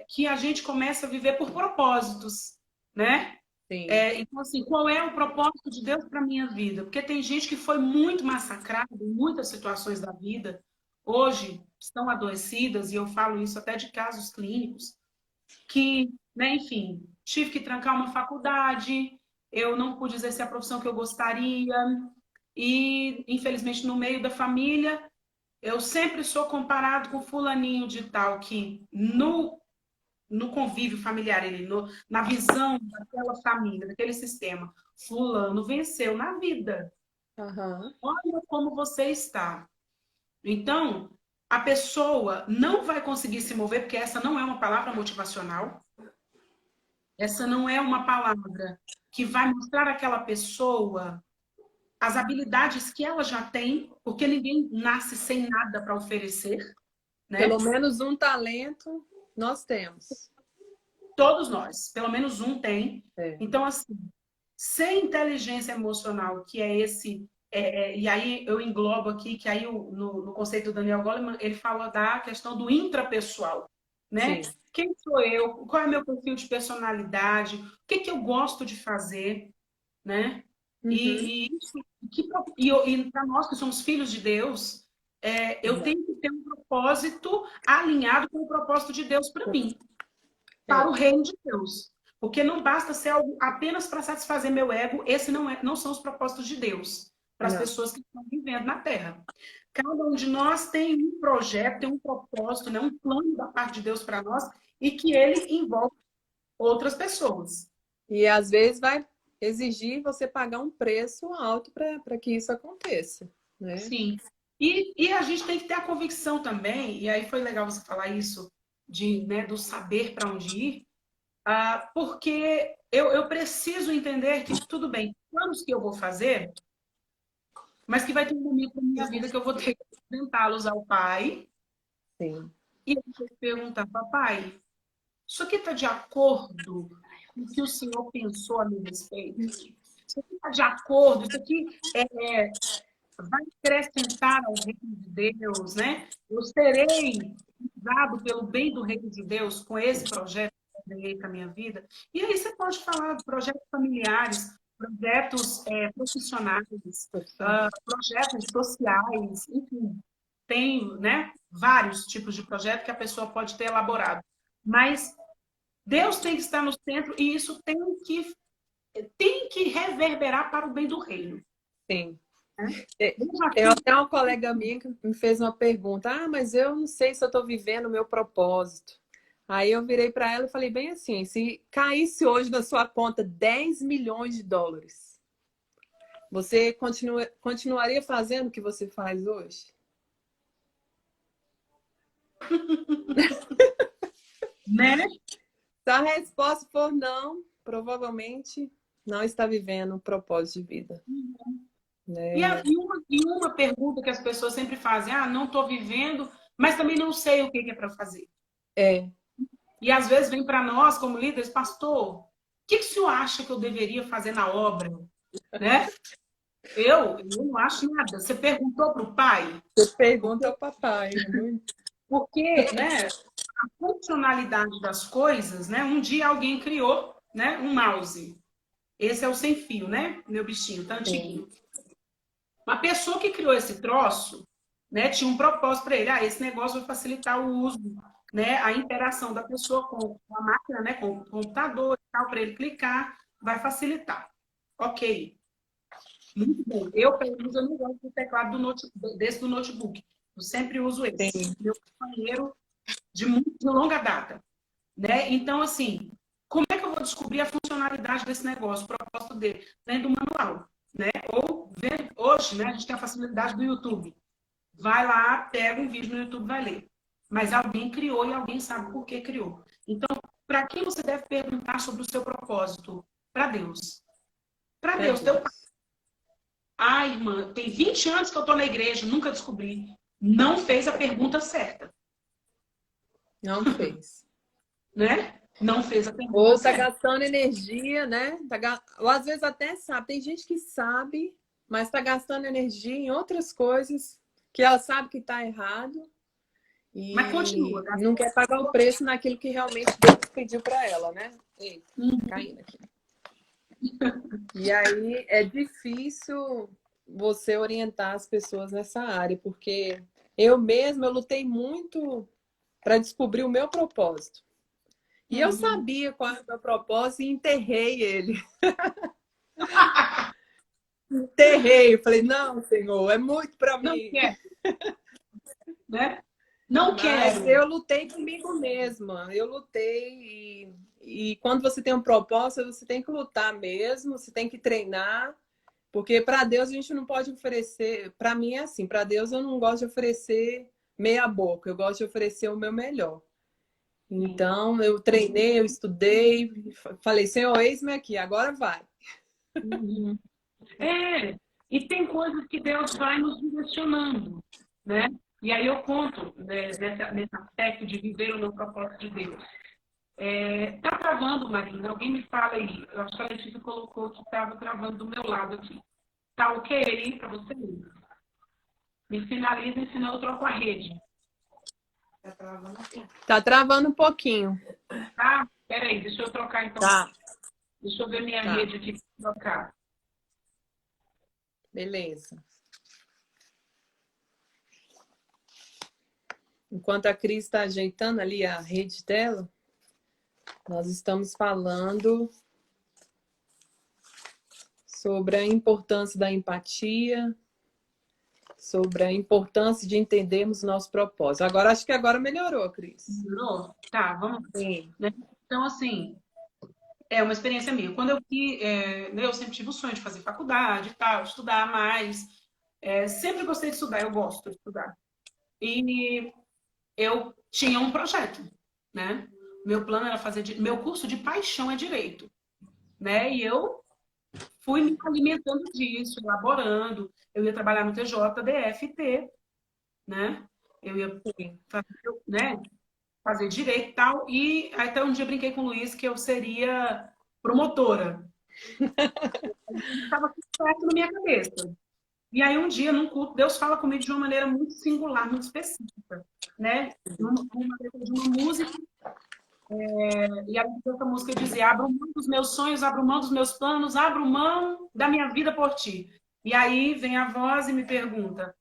que a gente comece a viver por propósitos, né? Sim. Então, assim, qual é o propósito de Deus para a minha vida? Porque tem gente que foi muito massacrada em muitas situações da vida, hoje estão adoecidas, e eu falo isso até de casos clínicos, que, né, enfim, tive que trancar uma faculdade, eu não pude exercer a profissão que eu gostaria, e, infelizmente, no meio da família, eu sempre sou comparado com fulaninho de tal, que no convívio familiar, na visão daquela família, daquele sistema, fulano venceu na vida. Aham. Olha como você está. Então, a pessoa não vai conseguir se mover, porque essa não é uma palavra motivacional, essa não é uma palavra que vai mostrar àquela pessoa as habilidades que ela já tem, porque ninguém nasce sem nada para oferecer, Pelo né? menos um talento nós temos. Todos nós, pelo menos um tem. É. Então, assim, sem inteligência emocional, que é esse, e aí eu englobo aqui, que aí no conceito do Daniel Goleman, ele fala da questão do intrapessoal, Sim. né? Quem sou eu? Qual é o meu perfil de personalidade? O que que eu gosto de fazer, né? Uhum. E para nós que somos filhos de Deus, eu Exato. tenho que ter um propósito alinhado com o propósito de Deus para mim, para É. o reino de Deus. Porque não basta ser algo apenas para satisfazer meu ego, esse não são os propósitos de Deus para as Não. pessoas que estão vivendo na Terra. Cada um de nós tem um projeto, tem um propósito, né, um plano da parte de Deus para nós e que ele envolve outras pessoas. E às vezes vai exigir você pagar um preço alto para que isso aconteça, né? Sim. E a gente tem que ter a convicção também, e aí foi legal você falar isso, né, do saber para onde ir, porque eu preciso entender que tudo bem, planos que eu vou fazer, mas que vai ter um momento da minha vida que eu vou ter que apresentá-los ao pai Sim. e eu vou perguntar, papai, isso aqui está de acordo com o que o senhor pensou a meu respeito? Isso aqui está de acordo? Isso aqui vai acrescentar ao reino de Deus, né? Eu serei usado pelo bem do reino de Deus com esse projeto que eu ganhei para a minha vida. E aí você pode falar de projetos familiares, projetos profissionais, projetos sociais, enfim, tem, né, vários tipos de projeto que a pessoa pode ter elaborado. Mas Deus tem que estar no centro e isso tem que reverberar para o bem do reino. Sim. Né? É, Mesmo eu aqui, até uma colega minha que me fez uma pergunta: ah, mas eu não sei se eu estou vivendo o meu propósito. Aí eu virei para ela e falei bem assim: se caísse hoje na sua conta 10 milhões de dólares, você continuaria fazendo o que você faz hoje? né? Se a resposta for não, provavelmente não está vivendo um propósito de vida, E, né? a- e uma, e uma pergunta que as pessoas sempre fazem, não estou vivendo, mas também não sei o que é para fazer. É, E às vezes vem para nós, como líderes, pastor, o que o senhor acha que eu deveria fazer na obra? Né? Eu não acho nada. Você perguntou para o pai? você pergunta ao papai, é muito. Porque, né, a funcionalidade das coisas, né? Um dia alguém criou, né, um mouse. Esse é o sem fio, né? Meu bichinho, tá Sim, antiguinho. Uma pessoa que criou esse troço, né, tinha um propósito para ele. Esse negócio vai facilitar o uso, né, a interação da pessoa com a máquina, né, com o computador e tal, para ele clicar, vai facilitar. Ok, muito bom. Eu, pelo menos, eu não gosto do teclado desse do notebook. Eu sempre uso esse. sim, Meu companheiro de longa data, né? Então, assim, como é que eu vou descobrir a funcionalidade desse negócio, o propósito dele? Dentro do manual. Ou hoje, né, a gente tem a facilidade do YouTube. Vai lá, pega um vídeo no YouTube, vai ler. Mas alguém criou e alguém sabe por que criou. Então, para quem você deve perguntar sobre o seu propósito? Para Deus. Para Pra Deus, teu pai. Deus. Ah, irmã, tem 20 anos que eu estou na igreja, nunca descobri. Não fez a pergunta certa, Não fez. né? Não fez a pergunta Ou tá certa. gastando energia, né? Ou às vezes até sabe. Tem gente que sabe, mas tá gastando energia em outras coisas que ela sabe que tá errado Mas continua, e não gastando. quer pagar o preço naquilo que realmente Deus pediu para ela, né? Eita, caindo aqui. E aí é difícil você orientar as pessoas nessa área, porque eu mesma eu lutei muito para descobrir o meu propósito. E eu Uhum. sabia qual era o meu propósito e enterrei ele. Enterrei. Eu falei, não, Senhor, é muito para Não mim. quero, né? Não Mas quero. eu lutei comigo mesma. Eu lutei e quando você tem um propósito, você tem que lutar mesmo, você tem que treinar. Porque para Deus a gente não pode oferecer. Para mim é assim: para Deus eu não gosto de oferecer meia boca, eu gosto de oferecer o meu melhor. Sim. Então eu treinei, eu estudei, falei: Senhor, eis-me aqui, agora vai. Uhum. É, e tem coisas que Deus vai nos direcionando, né? E aí eu conto, né, nesse aspecto de viver o meu propósito de Deus. Tá travando, Marina? Alguém me fala aí. Eu acho que a Letícia colocou que estava travando do meu lado aqui. Tá ok aí para você? Me finaliza, senão eu troco a rede. Tá travando aqui. Tá travando um pouquinho. Tá? Peraí, deixa eu trocar então. Tá, Deixa eu ver minha tá. rede aqui para trocar. Beleza. Enquanto a Cris está ajeitando ali a rede dela, nós estamos falando sobre a importância da empatia, sobre a importância de entendermos o nosso propósito. Agora, acho que agora melhorou, Cris. Melhorou? Tá, vamos. Sim. Né? Então, assim, é uma experiência minha. Quando né, eu sempre tive o sonho de fazer faculdade e tal, estudar mais. Sempre gostei de estudar, eu gosto de estudar. E eu tinha um projeto, né? Meu plano era fazer. Meu curso de paixão é direito, né? E eu fui me alimentando disso, elaborando. Eu ia trabalhar no TJDFT, né? Eu ia Sim. fazer, né, fazer direito e tal. E até um dia eu brinquei com o Luiz que eu seria promotora. Estava tudo certo na minha cabeça. E aí um dia, num culto, Deus fala comigo de uma maneira muito singular, muito específica, né? Numa letra de uma música, e a essa música dizia: abro mão dos meus sonhos, abro mão dos meus planos, abro mão da minha vida por ti. E aí vem a voz e me pergunta: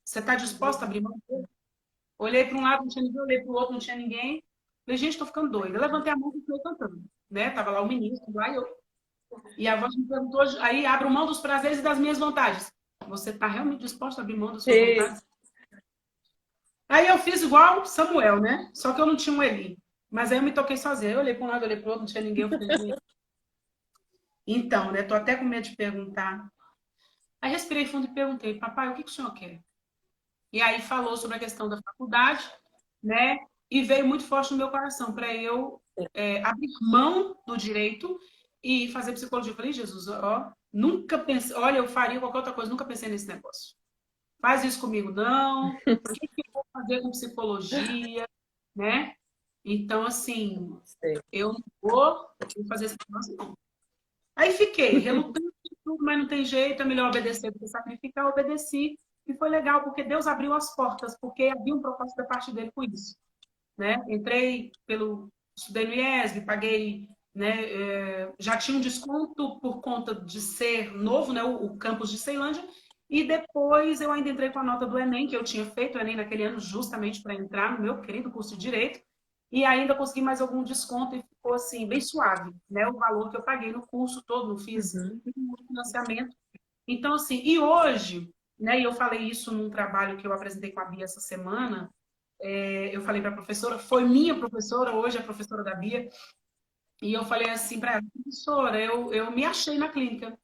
você está disposta a abrir mão? Olhei para um lado, não tinha ninguém, olhei para o outro, não tinha ninguém. Falei, gente, estou ficando doida. Eu levantei a mão e fui cantando, né? Tava lá o ministro, lá eu. E a voz me perguntou: aí abro mão dos prazeres e das minhas vontades. Você está realmente disposta a abrir mão das suas vontades? Aí eu fiz igual Samuel, né? Só que eu não tinha um Eli. Mas aí eu me toquei sozinha. Eu olhei para um lado, olhei para o outro, não tinha ninguém. Eu falei, gente, então, né? Tô até com medo de perguntar. Aí respirei fundo e perguntei, papai, o que o senhor quer? E aí falou sobre a questão da faculdade, né? E veio muito forte no meu coração para eu abrir mão do direito e fazer psicologia. Eu falei, Jesus, ó, nunca pensei, olha, eu faria qualquer outra coisa, nunca pensei nesse negócio. Faz isso comigo, não. O que eu vou fazer com psicologia, né? Então, assim, Sei. eu não vou fazer esse negócio, não. Aí fiquei, relutante de tudo, mas não tem jeito, é melhor obedecer do que sacrificar, obedeci. E foi legal, porque Deus abriu as portas, porque havia um propósito da parte dele com isso. Né? Estudei no IESB, paguei, né, já tinha um desconto por conta de ser novo, né, o campus de Ceilândia, e depois eu ainda entrei com a nota do Enem, que eu tinha feito o Enem naquele ano justamente para entrar no meu querido curso de Direito, e ainda consegui mais algum desconto e ficou assim, bem suave, né, o valor que eu paguei no curso todo, não fiz Uhum. nenhum financiamento. Então, assim, e hoje, né, e eu falei isso num trabalho que eu apresentei com a Bia essa semana, eu falei para a professora, foi minha professora, hoje é a professora da Bia, e eu falei assim para ela, professora, eu me achei na clínica.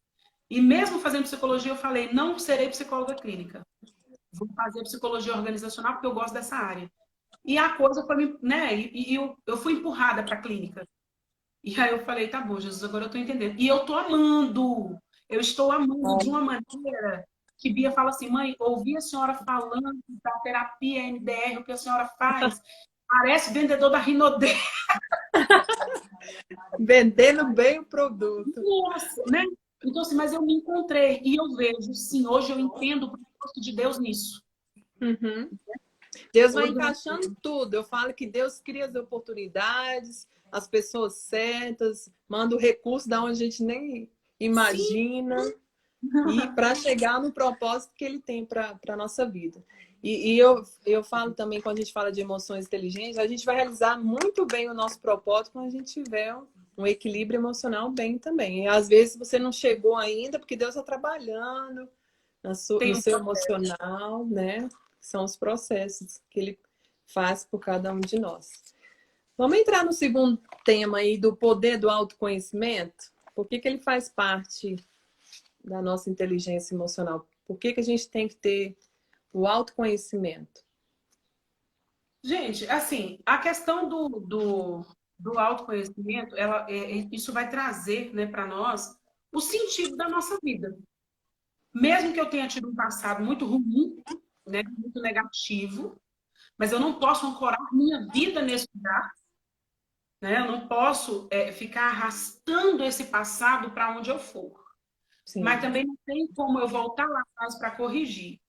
E mesmo fazendo psicologia, eu falei, não serei psicóloga clínica. Vou fazer psicologia organizacional porque eu gosto dessa área. E a coisa foi, né? E eu fui empurrada para a clínica. E aí eu falei, tá bom, Jesus, agora eu estou entendendo. E eu estou amando. Eu estou amando de uma maneira que Bia fala assim, mãe, ouvi a senhora falando da terapia MDR, o que a senhora faz, parece vendedor da Rinodê. Vendendo bem o produto. Nossa, né? Então, assim, mas eu me encontrei e eu vejo, sim, hoje eu entendo o propósito de Deus nisso. Uhum. Deus vai Hoje eu encaixando entendo. tudo. Eu falo que Deus cria as oportunidades, as pessoas certas, manda o recurso da onde a gente nem Sim, imagina, e para chegar no propósito que ele tem para a nossa vida. E eu falo também, quando a gente fala de emoções inteligentes, a gente vai realizar muito bem o nosso propósito quando a gente tiver um equilíbrio emocional bem também. E às vezes você não chegou ainda porque Deus está trabalhando no tem um seu emocional, né? São os processos que ele faz por cada um de nós. Vamos entrar no segundo tema aí do poder do autoconhecimento. Por que ele faz parte da nossa inteligência emocional? Por que a gente tem que ter o autoconhecimento? Gente, assim, a questão do autoconhecimento, isso vai trazer, né, para nós o sentido da nossa vida. Mesmo que eu tenha tido um passado muito ruim, né, muito negativo, mas eu não posso ancorar minha vida nesse lugar, né? Eu não posso ficar arrastando esse passado para onde eu for. Mas Sim, também não tem como eu voltar lá atrás para corrigir.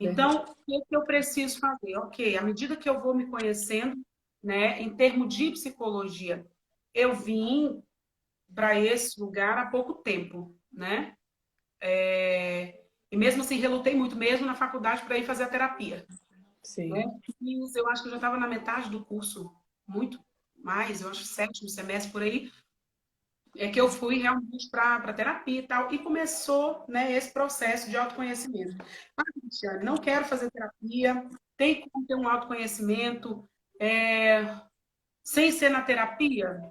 verdade. Então, o que é que eu preciso fazer? Ok, à medida que eu vou me conhecendo, né, em termos de psicologia, eu vim para esse lugar há pouco tempo, né? E mesmo assim, relutei muito, mesmo na faculdade, para ir fazer a terapia, né? Sim. Eu acho que eu já estava na metade do curso, muito mais, eu acho sétimo semestre por aí, é que eu fui realmente para terapia e tal, e começou, né, esse processo de autoconhecimento. Ah, Cristiane, não quero fazer terapia, tem como ter um autoconhecimento sem ser na terapia?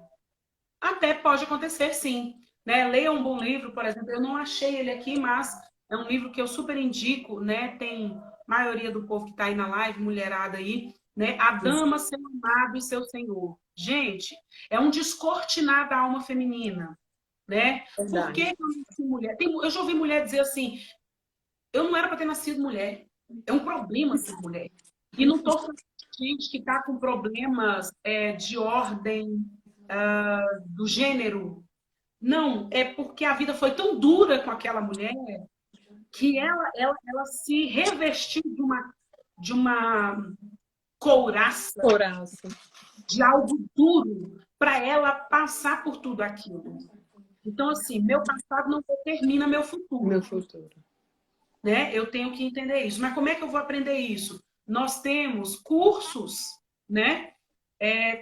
Até pode acontecer, sim. Né? Leia um bom livro, por exemplo, eu não achei ele aqui, mas é um livro que eu super indico, né? Tem maioria do povo que está aí na live, mulherada aí, né? A Dama, Seu Amado e Seu Senhor. Gente, é um descortinar da alma feminina, né? Por que Verdade. eu nasci mulher? Eu já ouvi mulher dizer assim, eu não era para ter nascido mulher. É um problema ser mulher. E não estou falando de gente que está com problemas de ordem do gênero. Não, é porque a vida foi tão dura com aquela mulher que ela se revestiu de uma couraça, Coração. de algo duro, para ela passar por tudo aquilo. Então, assim, meu passado não determina meu Meu futuro, futuro. né? Eu tenho que entender isso. Mas como é que eu vou aprender isso? Nós temos cursos, né?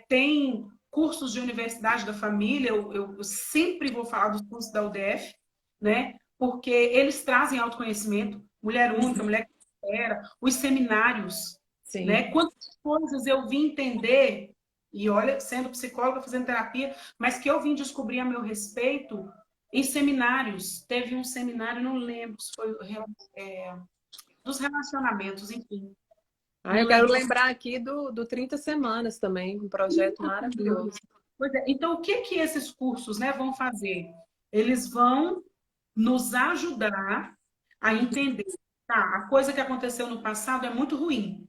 Tem cursos de universidade da família, eu sempre vou falar dos cursos da UDF, né? Porque eles trazem autoconhecimento, mulher única, mulher que espera, os seminários, Sim. né? Quantas coisas eu vim entender, e olha, sendo psicóloga, fazendo terapia, mas que eu vim descobrir a meu respeito em seminários. Teve um seminário, não lembro se foi dos relacionamentos, enfim. Ah, Não eu quero lembro. lembrar aqui do 30 Semanas também, um projeto maravilhoso. Pois é. Então, o que que esses cursos, né, vão fazer? Eles vão nos ajudar a entender, tá? A coisa que aconteceu no passado é muito ruim,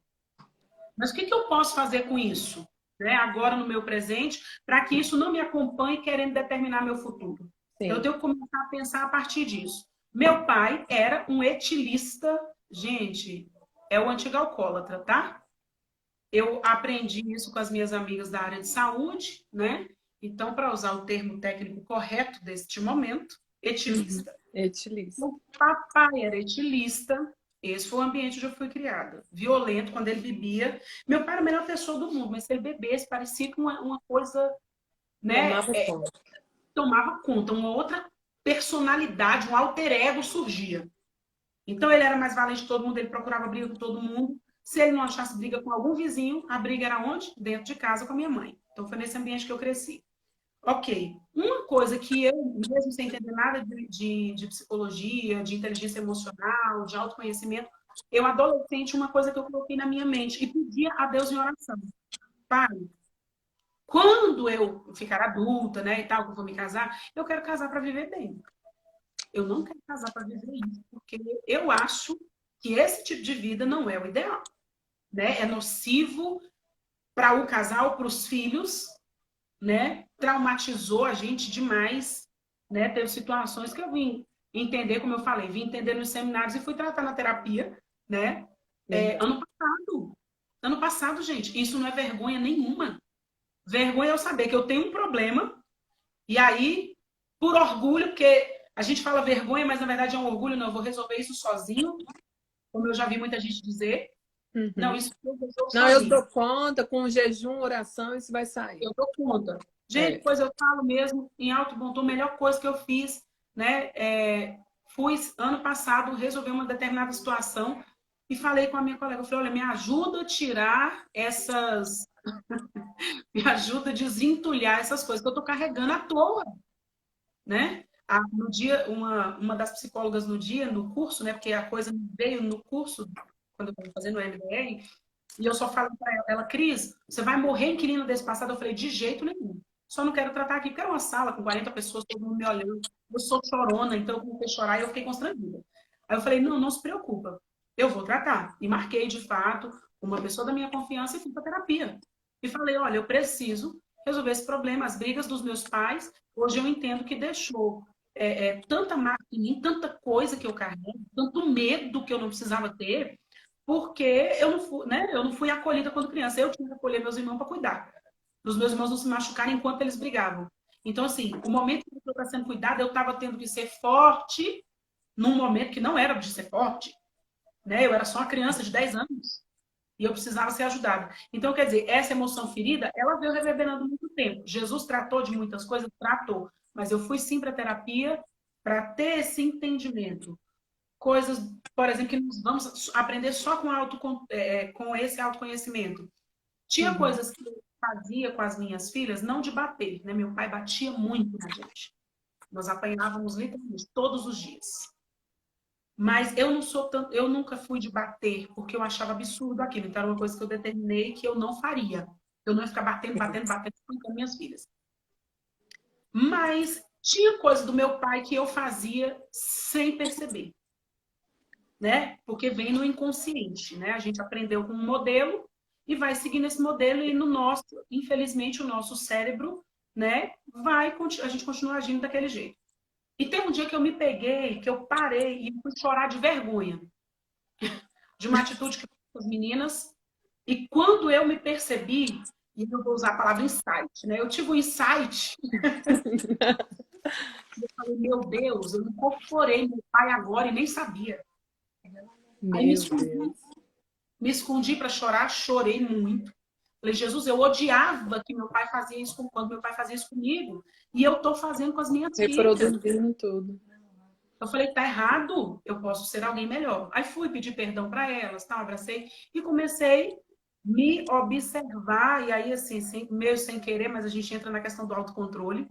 mas o que que eu posso fazer com isso, né? Agora no meu presente, para que isso não me acompanhe querendo determinar meu futuro. Então, eu Sim. tenho que começar a pensar a partir disso. Meu pai era um etilista, gente, é o antigo alcoólatra, tá? Eu aprendi isso com as minhas amigas da área de saúde, né? Então, para usar o termo técnico correto deste momento, Uhum. etilista. Etilista. O papai era etilista, esse foi o ambiente onde eu fui criada. Violento, quando ele bebia. Meu pai era a melhor pessoa do mundo, mas se ele bebesse, parecia que uma coisa, né, Tomava conta. tomava conta, uma outra personalidade, um alter ego surgia. Então ele era mais valente que todo mundo, ele procurava briga com todo mundo. Se ele não achasse briga com algum vizinho, a briga era onde? Dentro de casa com a minha mãe. Então foi nesse ambiente que eu cresci. Ok. Uma coisa que eu, mesmo sem entender nada de psicologia, de inteligência emocional, de autoconhecimento, eu, adolescente, uma coisa que eu coloquei na minha mente e pedia a Deus em oração. Pai, quando eu ficar adulta, né, e tal, que eu vou me casar, eu quero casar para viver bem. Eu não quero casar para viver isso, porque eu acho que esse tipo de vida não é o ideal, né? É nocivo para o casal, para os filhos, né? Traumatizou a gente demais, né? Teve situações que eu vim entender, como eu falei, vim entender nos seminários e fui tratar na terapia, né? Ano passado, gente, isso não é vergonha nenhuma. Vergonha é eu saber que eu tenho um problema e aí, por orgulho, porque a gente fala vergonha, mas na verdade é um orgulho, não, eu vou resolver isso sozinho, como eu já vi muita gente dizer. Não, Uhum. isso eu resolvo Não, eu sozinho. dou conta, com jejum, oração, isso vai sair. Eu dou conta. Gente, É. pois eu falo mesmo, em alto bom tom, a melhor coisa que eu fiz, né? Fui, ano passado, resolver uma determinada situação e falei com a minha colega, eu falei, olha, me ajuda a tirar essas... Me ajuda a desentulhar essas coisas que eu tô carregando à toa, né? No dia, uma das psicólogas no dia, no curso, né? Porque a coisa veio no curso, quando eu estava fazendo o MBR, e eu só falo para ela, Cris, você vai morrer inquilino desse passado? Eu falei, de jeito nenhum. Só não quero tratar aqui, porque era uma sala com 40 pessoas, todo mundo me olhando. Eu sou chorona, então eu comecei a chorar e eu fiquei constrangida. Aí eu falei, não, não se preocupa, eu vou tratar. E marquei, de fato, uma pessoa da minha confiança e fui para terapia. E falei, olha, eu preciso resolver esse problema, as brigas dos meus pais. Hoje eu entendo que deixou tanta marca em mim, tanta coisa que eu carrego, tanto medo que eu não precisava ter, porque eu não fui acolhida quando criança. Eu tinha que acolher meus irmãos para cuidar. Dos meus irmãos não se machucarem enquanto eles brigavam. Então, assim, o momento que eu estava sendo cuidada, eu estava tendo que ser forte num momento que não era de ser forte. Né? Eu era só uma criança de 10 anos e eu precisava ser ajudada. Então, quer dizer, essa emoção ferida, ela veio reverberando muito tempo. Jesus tratou de muitas coisas? Tratou. Mas eu fui sim para terapia para ter esse entendimento. Coisas, por exemplo, que nós vamos aprender só com esse autoconhecimento. Tinha Uhum. coisas que eu fazia com as minhas filhas, não de bater, né? Meu pai batia muito na gente. Nós apanhávamos literalmente todos os dias. Mas eu não sou tanto, eu nunca fui de bater, porque eu achava absurdo aquilo. Então, era uma coisa que eu determinei que eu não faria. Eu não ia ficar batendo com minhas filhas. Mas tinha coisa do meu pai que eu fazia sem perceber, né? Porque vem no inconsciente, né? A gente aprendeu com um modelo e vai seguindo esse modelo e no nosso, infelizmente, o nosso cérebro, né, a gente continua agindo daquele jeito. E tem um dia que eu me peguei, que eu parei e fui chorar de vergonha de uma atitude que eu fiz com as meninas. E quando eu me percebi, e eu vou usar a palavra insight, né? Eu tive um insight, eu falei, meu Deus, eu incorporei meu pai agora e nem sabia. Aí Meu Deus. me escondi para chorar, chorei muito. Falei, Jesus, eu odiava que meu pai fazia isso quando meu pai fazia isso comigo. E eu estou fazendo com as minhas filhas. Reproduzindo tudo. Eu falei, tá errado, eu posso ser alguém melhor. Aí fui pedir perdão para elas, tá? Abracei e comecei a me observar. E aí, assim, meio sem querer, mas a gente entra na questão do autocontrole.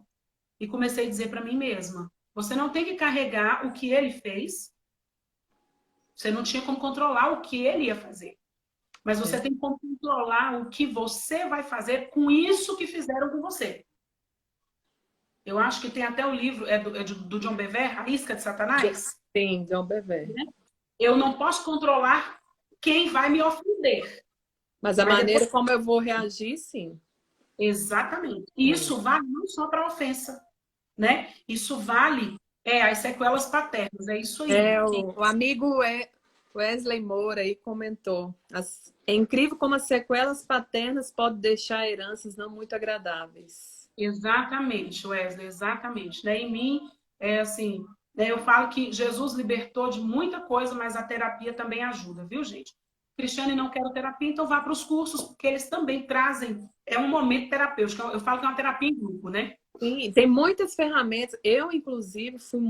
E comecei a dizer para mim mesma: você não tem que carregar o que ele fez, você não tinha como controlar o que ele ia fazer. Mas você É. tem como controlar o que você vai fazer com isso que fizeram com você. Eu acho que tem até o livro, do John Bevere, A Isca de Satanás. Sim, John Bevé. Eu não posso controlar quem vai me ofender. Mas a Mas depois, maneira como eu vou reagir, sim. exatamente. E É. isso vale não só para a ofensa, né? Isso vale as sequelas paternas. É isso aí. O amigo Wesley Moura aí comentou. É incrível como as sequelas paternas podem deixar heranças não muito agradáveis. Exatamente, Wesley, exatamente. Né? Em mim, é assim, né, eu falo que Jesus libertou de muita coisa, mas a terapia também ajuda, viu, gente? Cristiane não quer terapia, então vá para os cursos, porque eles também trazem, é um momento terapêutico. Eu falo que é uma terapia em grupo, né? Sim, tem muitas ferramentas. Eu, inclusive, fui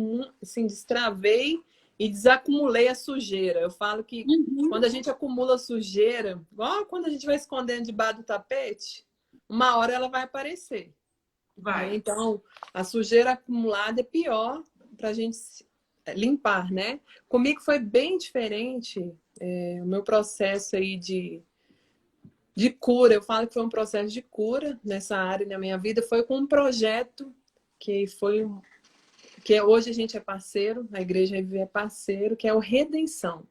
assim, destravei e desacumulei a sujeira. Eu falo que Uhum. quando a gente acumula sujeira, igual quando a gente vai escondendo debaixo do tapete, uma hora ela vai aparecer. Vai. Então, a sujeira acumulada é pior para a gente limpar, né? Comigo foi bem diferente, o meu processo aí de cura. Eu falo que foi um processo de cura nessa área na minha vida. Foi com um projeto que foi que hoje a gente é parceiro, a Igreja Reviver é parceiro, que é o Redenção.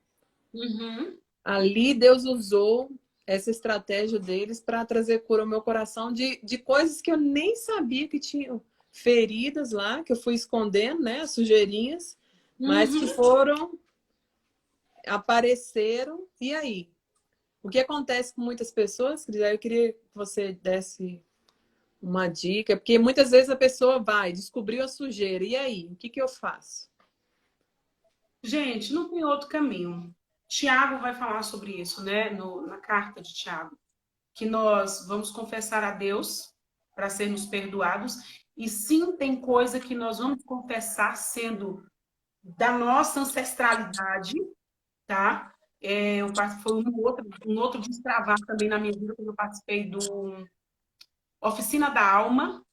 Uhum. Ali Deus usou essa estratégia deles para trazer cura ao meu coração de coisas que eu nem sabia que tinham, feridas lá, que eu fui escondendo, né, as sujeirinhas, mas que apareceram. E aí? O que acontece com muitas pessoas, Cris? Eu queria que você desse uma dica, porque muitas vezes a pessoa vai, descobriu a sujeira, e aí? O que eu faço? Gente, não tem outro caminho. Tiago vai falar sobre isso, né? Na carta de Tiago. Que nós vamos confessar a Deus para sermos perdoados. E sim, tem coisa que nós vamos confessar sendo da nossa ancestralidade, tá? Foi um outro destravar também na minha vida, quando eu participei do Oficina da Alma.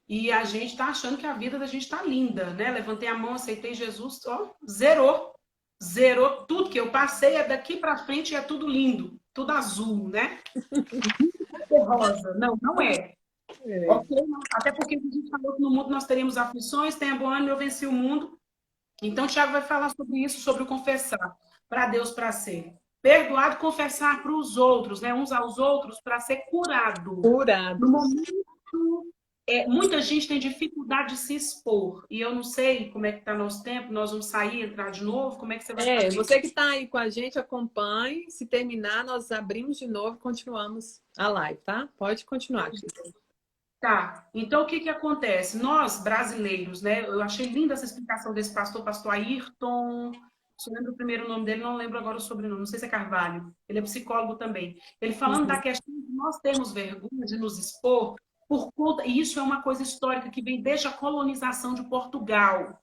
E a gente tá achando que a vida da gente tá linda, né? Levantei a mão, aceitei Jesus, ó, zerou. Zerou tudo que eu passei, é daqui para frente é tudo lindo, tudo azul, né? Rosa. Não, não é. Ok? Até porque a gente falou que no mundo nós teríamos aflições, tenha bom ânimo, eu venci o mundo. Então, Tiago vai falar sobre isso, sobre o confessar para Deus, para ser perdoado, confessar para os outros, né? Uns aos outros, para ser curado. Curado. No momento, muita gente tem dificuldade de se expor. E eu não sei como é que está nosso tempo, nós vamos sair, entrar de novo, como é que você vai fazer? Você que está aí com a gente, acompanhe. Se terminar, nós abrimos de novo e continuamos a live, tá? Pode continuar, Cris. Tá, então o que que acontece? Nós, brasileiros, né? Eu achei linda essa explicação desse pastor Ayrton. Só lembro o primeiro nome dele, não lembro agora o sobrenome, não sei se é Carvalho. Ele é psicólogo também. Ele falando da questão de nós termos vergonha de nos expor por conta, e isso é uma coisa histórica que vem desde a colonização de Portugal.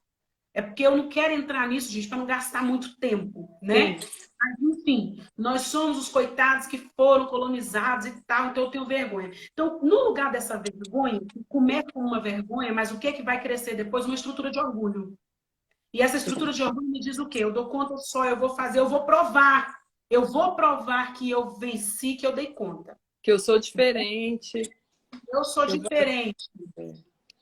É porque eu não quero entrar nisso, gente, para não gastar muito tempo, né? Sim. Mas, enfim, nós somos os coitados que foram colonizados e tal, então eu tenho vergonha. Então, no lugar dessa vergonha, que começa com uma vergonha, mas o que é que vai crescer depois? Uma estrutura de orgulho. E essa estrutura de orgulho me diz o quê? Eu dou conta só, eu vou fazer, eu vou provar. Eu vou provar que eu venci, que eu dei conta. Que eu sou diferente. Eu sou diferente.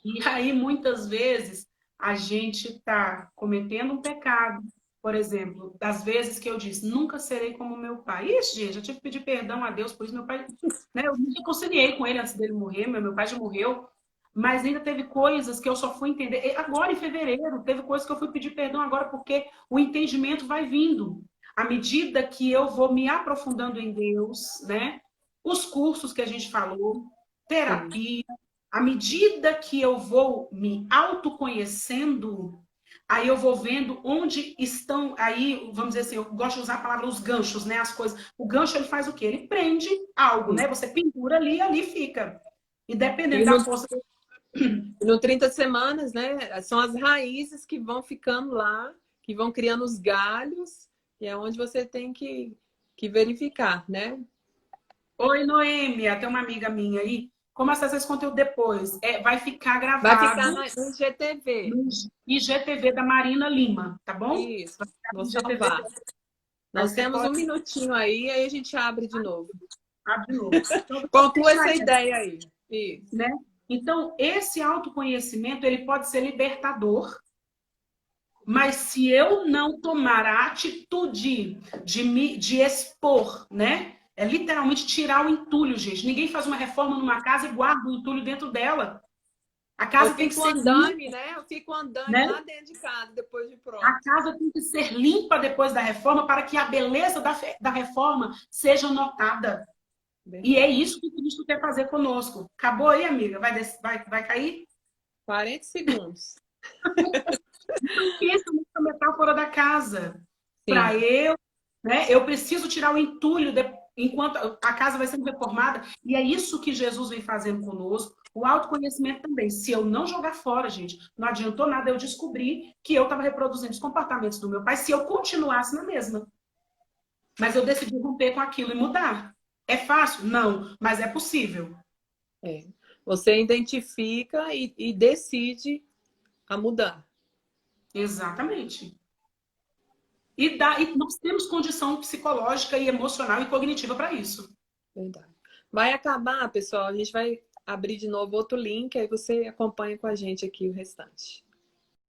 E aí, muitas vezes, a gente está cometendo um pecado. Por exemplo, das vezes que eu disse, nunca serei como meu pai. Ixi, gente, eu tive que pedir perdão a Deus por isso. Meu pai, né, eu me reconciliei com ele antes dele morrer, meu pai já morreu. Mas ainda teve coisas que eu só fui entender. Agora, em fevereiro, teve coisas que eu fui pedir perdão agora, porque o entendimento vai vindo. À medida que eu vou me aprofundando em Deus, né? Os cursos que a gente falou, terapia, à medida que eu vou me autoconhecendo, aí eu vou vendo onde estão, aí, vamos dizer assim, eu gosto de usar a palavra os ganchos, né? As coisas. O gancho, ele faz o quê? Ele prende algo, né? Você pendura ali e ali fica. E dependendo da força... No 30 semanas, né? São as raízes que vão ficando lá, que vão criando os galhos, e é onde você tem que verificar, né? Oi, Noêmia, tem uma amiga minha aí. Como acessa esse conteúdo depois? Vai ficar Vai ficar gravado no IGTV. no IGTV da Marina Lima, tá bom? Isso, vou salvar. Nós temos um minutinho aí a gente abre de novo. Abre de novo. Então, conclua essa ideia aí. Isso. Né? Então, esse autoconhecimento, ele pode ser libertador, mas se eu não tomar a atitude de expor, né? É literalmente tirar o entulho, gente. Ninguém faz uma reforma numa casa e guarda o entulho dentro dela. A casa tem que ser andame, né? Eu fico andando, né? Lá dentro de casa, depois de pronto. A casa tem que ser limpa depois da reforma para que a beleza da reforma seja notada. E é isso que Cristo quer fazer conosco. Acabou aí, amiga? Vai cair? 40 segundos. Então, pensa nessa metáfora da casa. Para eu, né? Eu preciso tirar o entulho enquanto a casa vai sendo reformada. E é isso que Jesus vem fazendo conosco. O autoconhecimento também. Se eu não jogar fora, gente, não adiantou nada eu descobrir que eu estava reproduzindo os comportamentos do meu pai se eu continuasse na mesma. Mas eu decidi romper com aquilo e mudar. É fácil? Não, mas é possível. Você identifica e decide a mudar. Exatamente. E nós temos condição psicológica e emocional e cognitiva para isso. Verdade. Vai acabar, pessoal. A gente vai abrir de novo outro link, aí você acompanha com a gente aqui o restante.